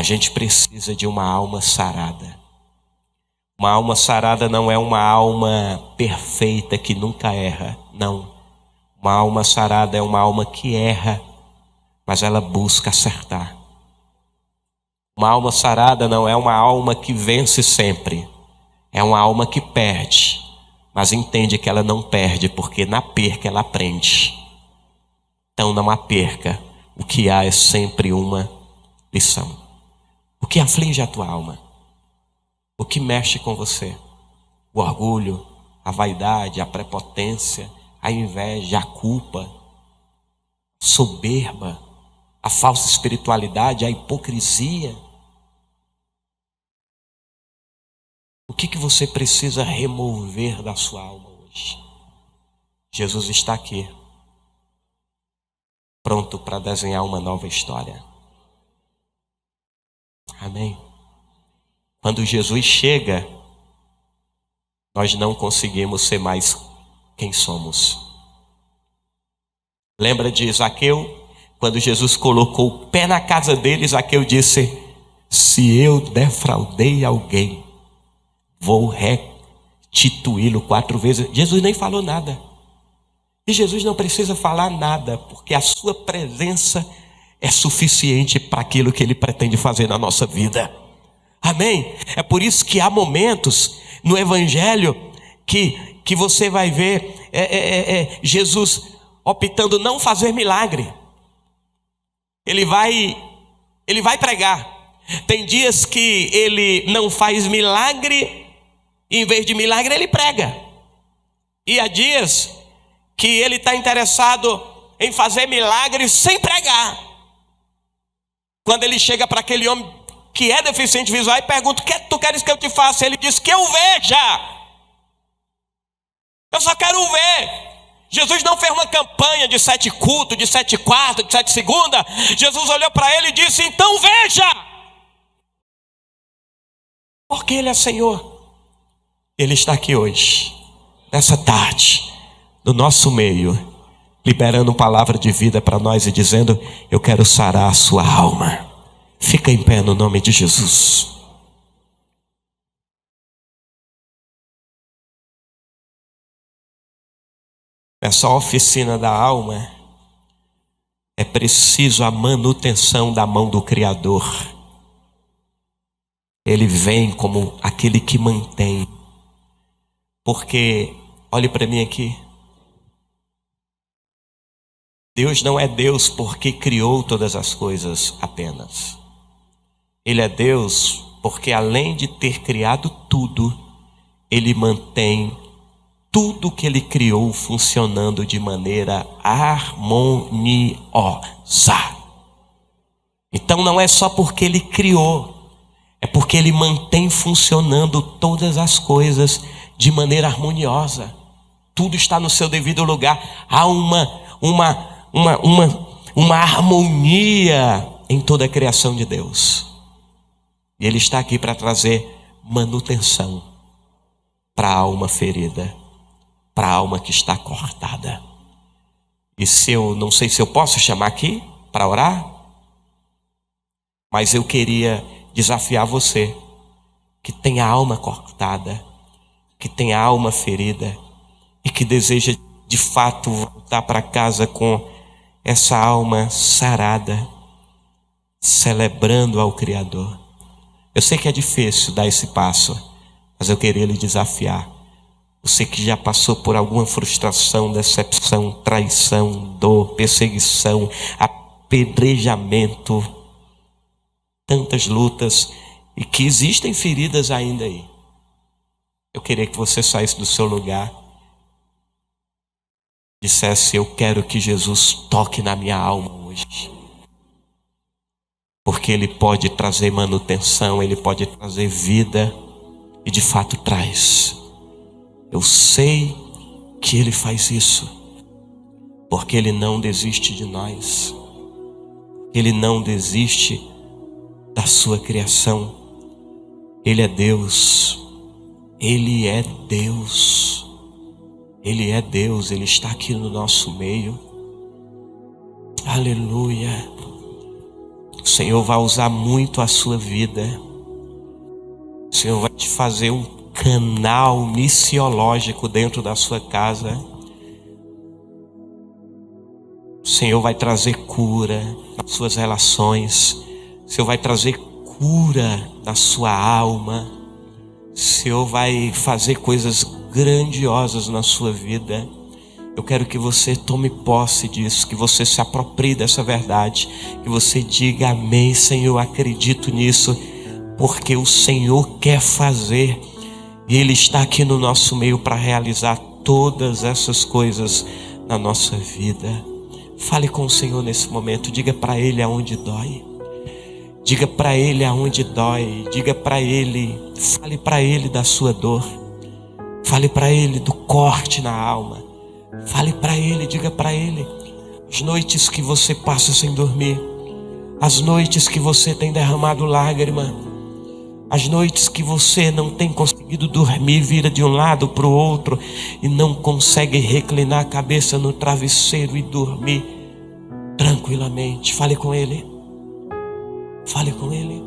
A gente precisa de uma alma sarada. Uma alma sarada não é uma alma perfeita que nunca erra, não. Uma alma sarada é uma alma que erra, mas ela busca acertar. Uma alma sarada não é uma alma que vence sempre. É uma alma que perde, mas entende que ela não perde, porque na perca ela aprende. Então não há perca. O que há é sempre uma lição. O que aflige a tua alma? O que mexe com você? O orgulho, a vaidade, a prepotência, a inveja, a culpa, a soberba, a falsa espiritualidade, a hipocrisia. O que você precisa remover da sua alma hoje? Jesus está aqui, pronto para desenhar uma nova história. Amém? Quando Jesus chega, nós não conseguimos ser mais quem somos. Lembra de Zaqueu? Quando Jesus colocou o pé na casa dele, Zaqueu disse: se eu defraudei alguém, vou restituí-lo 4 vezes. Jesus nem falou nada. E Jesus não precisa falar nada, porque a sua presença é suficiente para aquilo que ele pretende fazer na nossa vida. Amém? É por isso que há momentos no Evangelho que você vai ver Jesus optando não fazer milagre. Ele vai pregar. Tem dias que ele não faz milagre, e em vez de milagre ele prega. E há dias que ele está interessado em fazer milagres sem pregar. Quando ele chega para aquele homem que é deficiente visual e pergunta: o que tu queres que eu te faça? Ele diz: que eu veja. Eu só quero ver. Jesus não fez uma campanha de 7 cultos, de 7 quartas, de 7 segunda. Jesus olhou para ele e disse: então veja. Porque ele é Senhor. Ele está aqui hoje, nessa tarde, no nosso meio, liberando palavra de vida para nós e dizendo: eu quero sarar a sua alma. Fica em pé no nome de Jesus. Nessa oficina da alma, é preciso a manutenção da mão do Criador. Ele vem como aquele que mantém. Porque, olhe para mim aqui, Deus não é Deus porque criou todas as coisas apenas. Ele é Deus porque, além de ter criado tudo, Ele mantém tudo que Ele criou funcionando de maneira harmoniosa. Então não é só porque Ele criou, é porque Ele mantém funcionando todas as coisas de maneira harmoniosa. Tudo está no seu devido lugar. Há uma harmonia em toda a criação de Deus. E Ele está aqui para trazer manutenção para a alma ferida, para a alma que está cortada. E não sei se eu posso chamar aqui para orar, mas eu queria desafiar você que tem a alma cortada, que tem a alma ferida e que deseja de fato voltar para casa com essa alma sarada, celebrando ao Criador. Eu sei que é difícil dar esse passo, mas eu queria lhe desafiar. Você que já passou por alguma frustração, decepção, traição, dor, perseguição, apedrejamento, tantas lutas, e que existem feridas ainda aí. Eu queria que você saísse do seu lugar, dissesse: eu quero que Jesus toque na minha alma hoje. Porque Ele pode trazer manutenção, Ele pode trazer vida, e de fato traz. Eu sei que Ele faz isso, porque Ele não desiste de nós. Ele não desiste da sua criação. Ele é Deus. Ele é Deus. Ele é Deus. Ele está aqui no nosso meio. Aleluia. Senhor vai usar muito a sua vida. O Senhor vai te fazer um canal missiológico dentro da sua casa. O Senhor vai trazer cura nas suas relações. O Senhor vai trazer cura na sua alma. O Senhor vai fazer coisas grandiosas na sua vida. Eu quero que você tome posse disso, que você se aproprie dessa verdade, que você diga amém, Senhor, acredito nisso, porque o Senhor quer fazer e Ele está aqui no nosso meio para realizar todas essas coisas na nossa vida. Fale com o Senhor nesse momento, diga para Ele aonde dói. Diga para Ele aonde dói, diga para Ele, fale para Ele da sua dor. Fale para Ele do corte na alma. Fale para Ele, diga para Ele as noites que você passa sem dormir, as noites que você tem derramado lágrima, as noites que você não tem conseguido dormir, vira de um lado para o outro e não consegue reclinar a cabeça no travesseiro e dormir tranquilamente. Fale com Ele. Fale com Ele.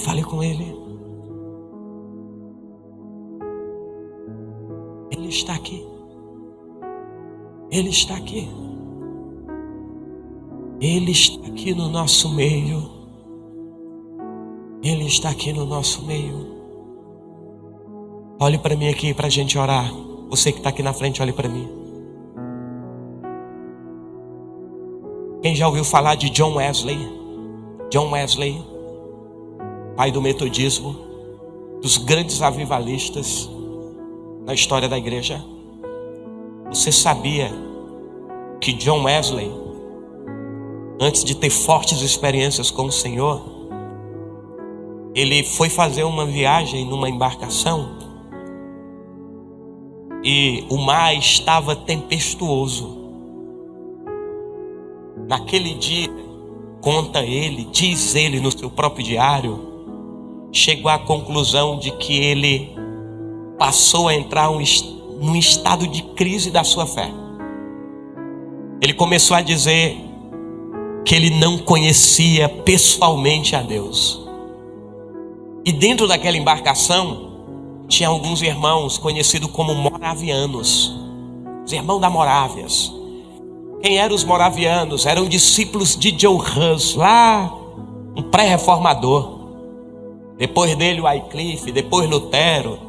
Fale com Ele. Ele está aqui. Ele está aqui. Ele está aqui no nosso meio. Ele está aqui no nosso meio. Olhe para mim aqui para a gente orar. Você que está aqui na frente, olhe para mim. Quem já ouviu falar de John Wesley? John Wesley, pai do metodismo, dos grandes avivalistas na história da igreja. Você sabia que John Wesley, antes de ter fortes experiências com o Senhor, ele foi fazer uma viagem numa embarcação e o mar estava tempestuoso. Naquele dia, conta ele, diz ele no seu próprio diário, chegou à conclusão de que ele passou a entrar num estado de crise da sua fé. Ele começou a dizer que ele não conhecia pessoalmente a Deus. E dentro daquela embarcação tinha alguns irmãos conhecidos como moravianos, os irmãos da Morávias. Quem eram os moravianos? Eram discípulos de John Hus, lá um pré-reformador. Depois dele o Wycliffe, depois Lutero.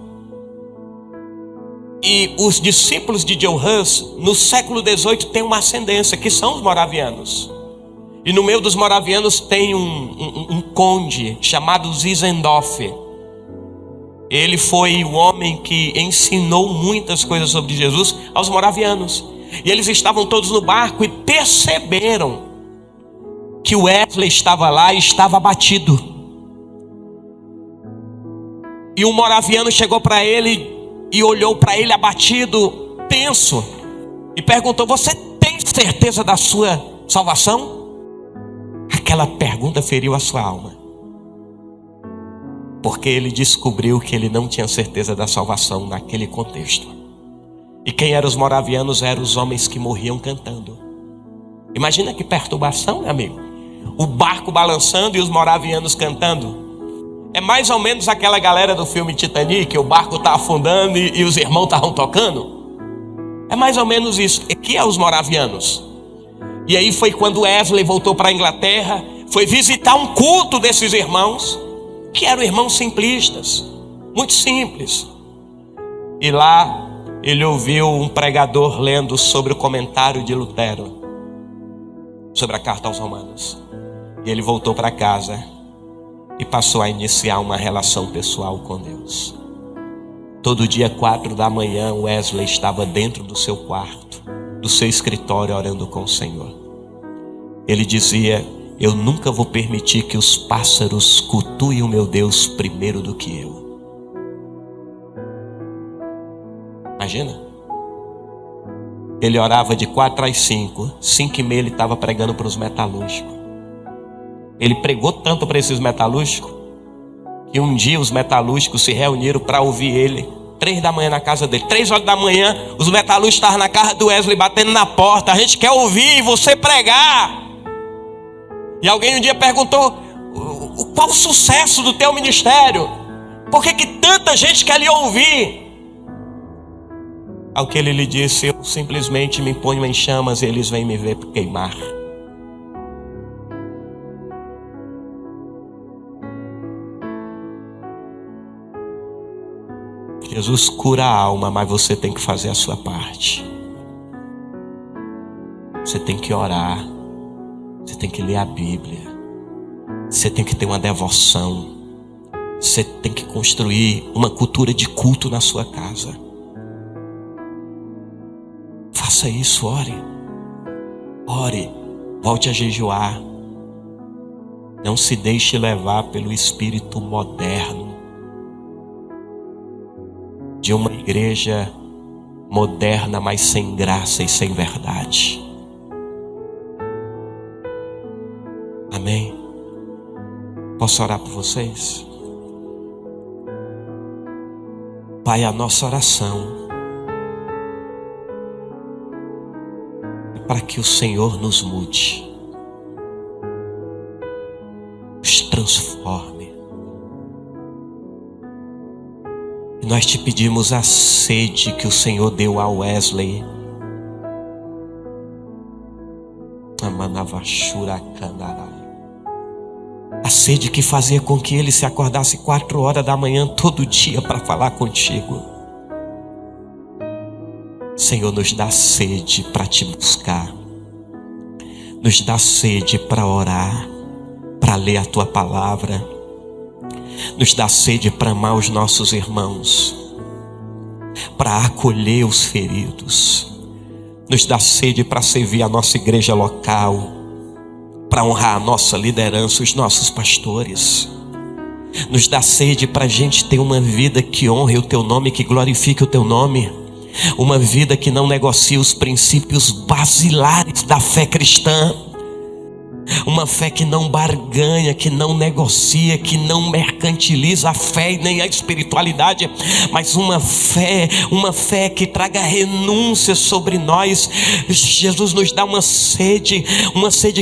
E os discípulos de John Hus no século XVIII têm uma ascendência, que são os moravianos. E no meio dos moravianos tem um conde chamado Zinzendorf. Ele foi o homem que ensinou muitas coisas sobre Jesus aos moravianos. E eles estavam todos no barco e perceberam que Wesley estava lá e estava abatido. E um moraviano chegou para ele e olhou para ele abatido, tenso, e perguntou: você tem certeza da sua salvação? Aquela pergunta feriu a sua alma, porque ele descobriu que ele não tinha certeza da salvação naquele contexto. E quem eram os moravianos? Eram os homens que morriam cantando. Imagina que perturbação, meu amigo. O barco balançando e os moravianos cantando. É mais ou menos aquela galera do filme Titanic, o barco está afundando e os irmãos estavam tocando. É mais ou menos isso. E que é os moravianos? E aí foi quando Wesley voltou para a Inglaterra, foi visitar um culto desses irmãos, que eram irmãos simplistas, muito simples. E lá ele ouviu um pregador lendo sobre o comentário de Lutero, sobre a carta aos Romanos. E ele voltou para casa e passou a iniciar uma relação pessoal com Deus. Todo dia 4 da manhã Wesley estava dentro do seu quarto, do seu escritório, orando com o Senhor. Ele dizia: eu nunca vou permitir que os pássaros cultuem o meu Deus primeiro do que eu. Imagina. Ele orava de 4 às 5, 5h30 ele estava pregando para os metalúrgicos. Ele pregou tanto para esses metalúrgicos que um dia os metalúrgicos se reuniram para ouvir ele 3 da manhã na casa dele. 3 horas da manhã os metalúrgicos estavam na casa do Wesley batendo na porta: a gente quer ouvir você pregar. E alguém um dia perguntou: qual o sucesso do teu ministério? Por que tanta gente quer lhe ouvir? Ao que ele lhe disse: eu simplesmente me ponho em chamas e eles vêm me ver queimar. Jesus cura a alma, mas você tem que fazer a sua parte. Você tem que orar, você tem que ler a Bíblia, você tem que ter uma devoção, você tem que construir uma cultura de culto na sua casa. Faça isso, ore, volte a jejuar. Não se deixe levar pelo espírito moderno de uma igreja moderna, mas sem graça e sem verdade. Amém? Posso orar por vocês? Pai, a nossa oração é para que o Senhor nos mude, nos transforme. E nós te pedimos a sede que o Senhor deu a Wesley. A sede que fazia com que ele se acordasse 4 horas da manhã todo dia para falar contigo. Senhor, nos dá sede para te buscar. Nos dá sede para orar, para ler a tua palavra. Nos dá sede para amar os nossos irmãos, para acolher os feridos. Nos dá sede para servir a nossa igreja local, para honrar a nossa liderança, os nossos pastores. Nos dá sede para a gente ter uma vida que honre o teu nome, que glorifique o teu nome. Uma vida que não negocie os princípios basilares da fé cristã. Uma fé que não barganha, que não negocia, que não mercantiliza a fé e nem a espiritualidade, mas uma fé que traga renúncia sobre nós. Jesus nos dá uma sede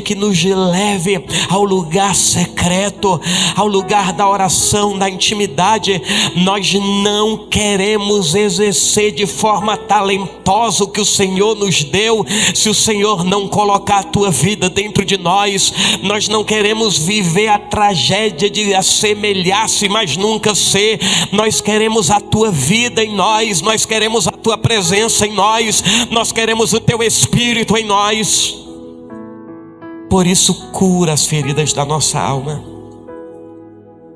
que nos leve ao lugar secreto, ao lugar da oração, da intimidade. Nós não queremos exercer de forma talentosa o que o Senhor nos deu, se o Senhor não colocar a tua vida dentro de nós. Nós não queremos viver a tragédia de assemelhar-se, mas nunca ser. Nós queremos a tua vida em nós, nós queremos a tua presença em nós, nós queremos o teu Espírito em nós. Por isso, cura as feridas da nossa alma,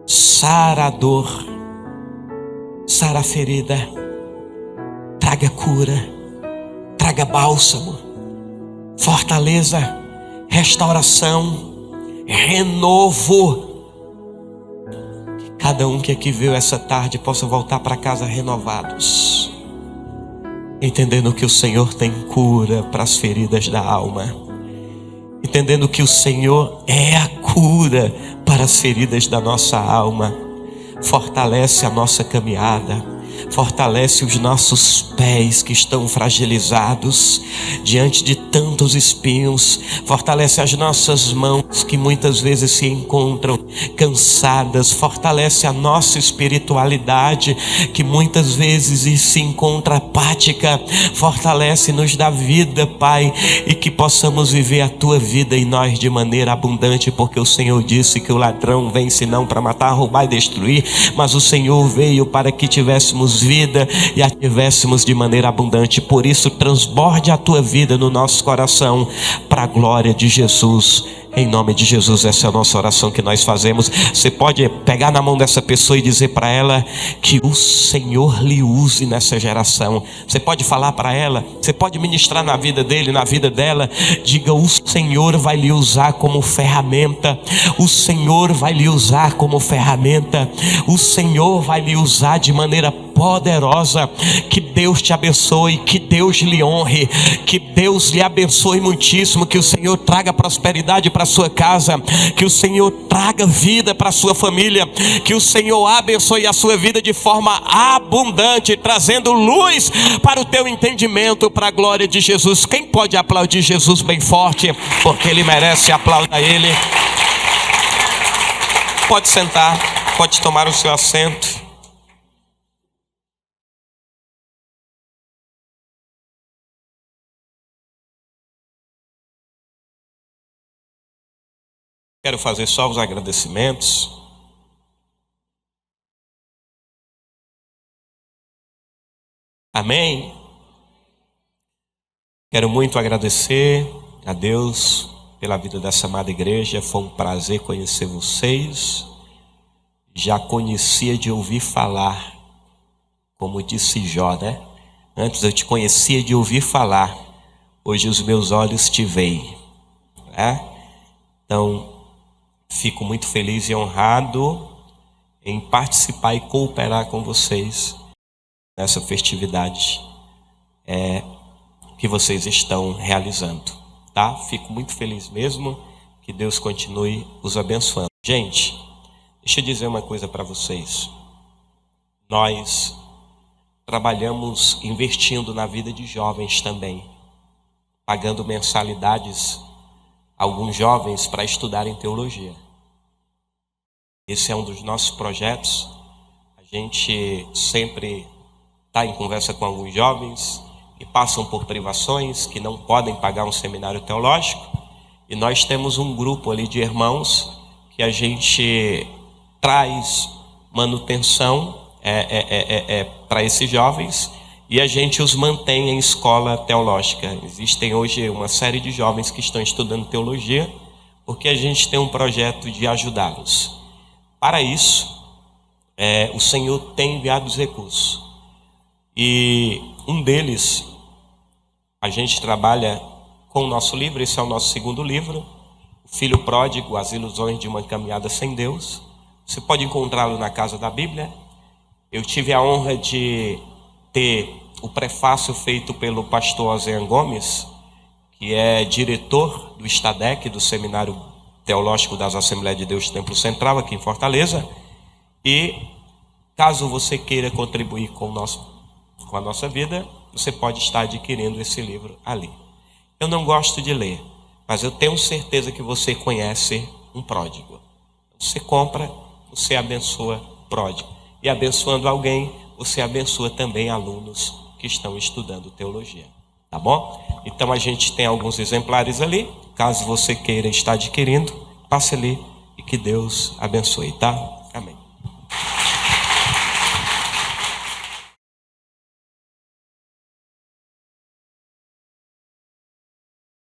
sara a dor, sara a ferida, traga cura, traga bálsamo, fortaleza, restauração, renovo. Que cada um que aqui veio essa tarde possa voltar para casa renovados, entendendo que o Senhor tem cura para as feridas da alma, entendendo que o Senhor é a cura para as feridas da nossa alma. Fortalece a nossa caminhada, fortalece os nossos pés que estão fragilizados diante de tantos espinhos, fortalece as nossas mãos que muitas vezes se encontram cansadas, fortalece a nossa espiritualidade que muitas vezes se encontra apática, fortalece, nos dá vida, Pai, e que possamos viver a tua vida em nós de maneira abundante, porque o Senhor disse que o ladrão vem senão para matar, roubar e destruir, mas o Senhor veio para que tivéssemos vida e a tivéssemos de maneira abundante. Por isso, transborde a tua vida no nosso coração, para a glória de Jesus. Em nome de Jesus, essa é a nossa oração que nós fazemos. Você pode pegar na mão dessa pessoa e dizer para ela que o Senhor lhe use nessa geração. Você pode falar para ela, você pode ministrar na vida dele, na vida dela. Diga: o Senhor vai lhe usar como ferramenta. O Senhor vai lhe usar como ferramenta. O Senhor vai lhe usar de maneira poderosa. Que Deus te abençoe, que Deus lhe honre, que Deus lhe abençoe muitíssimo, que o Senhor traga prosperidade para a sua casa, que o Senhor traga vida para a sua família, que o Senhor abençoe a sua vida de forma abundante, trazendo luz para o teu entendimento, para a glória de Jesus. Quem pode aplaudir Jesus bem forte? Porque Ele merece, aplauda Ele. Pode sentar, pode tomar o seu assento. Quero fazer só os agradecimentos. Amém? Quero muito agradecer a Deus pela vida dessa amada igreja. Foi um prazer conhecer vocês. Já conhecia de ouvir falar, como disse Jó, né? Antes eu te conhecia de ouvir falar, hoje os meus olhos te veem, né? Então, fico muito feliz e honrado em participar e cooperar com vocês nessa festividade que vocês estão realizando, tá? Fico muito feliz mesmo, que Deus continue os abençoando. Gente, deixa eu dizer uma coisa para vocês. Nós trabalhamos investindo na vida de jovens também, pagando mensalidades a alguns jovens para estudarem teologia. Esse é um dos nossos projetos. A gente sempre está em conversa com alguns jovens que passam por privações, que não podem pagar um seminário teológico, e nós temos um grupo ali de irmãos que a gente traz manutenção para esses jovens, e a gente os mantém em escola teológica. Existem hoje uma série de jovens que estão estudando teologia, porque a gente tem um projeto de ajudá-los. Para isso, o Senhor tem enviado os recursos. E um deles, a gente trabalha com o nosso livro. Esse é o nosso segundo livro, O Filho Pródigo, As Ilusões de uma Caminhada Sem Deus. Você pode encontrá-lo na Casa da Bíblia. Eu tive a honra de ter o prefácio feito pelo pastor Oséias Gomes, que é diretor do STADEC, do Seminário Teológico das Assembleias de Deus Templo Central, aqui em Fortaleza. E caso você queira contribuir com a nossa vida, você pode estar adquirindo esse livro ali. Eu não gosto de ler, mas eu tenho certeza que você conhece um pródigo. Você compra, você abençoa o pródigo. E abençoando alguém, você abençoa também alunos que estão estudando teologia. Tá bom? Então a gente tem alguns exemplares ali. Caso você queira estar adquirindo, passe ali e que Deus abençoe, tá?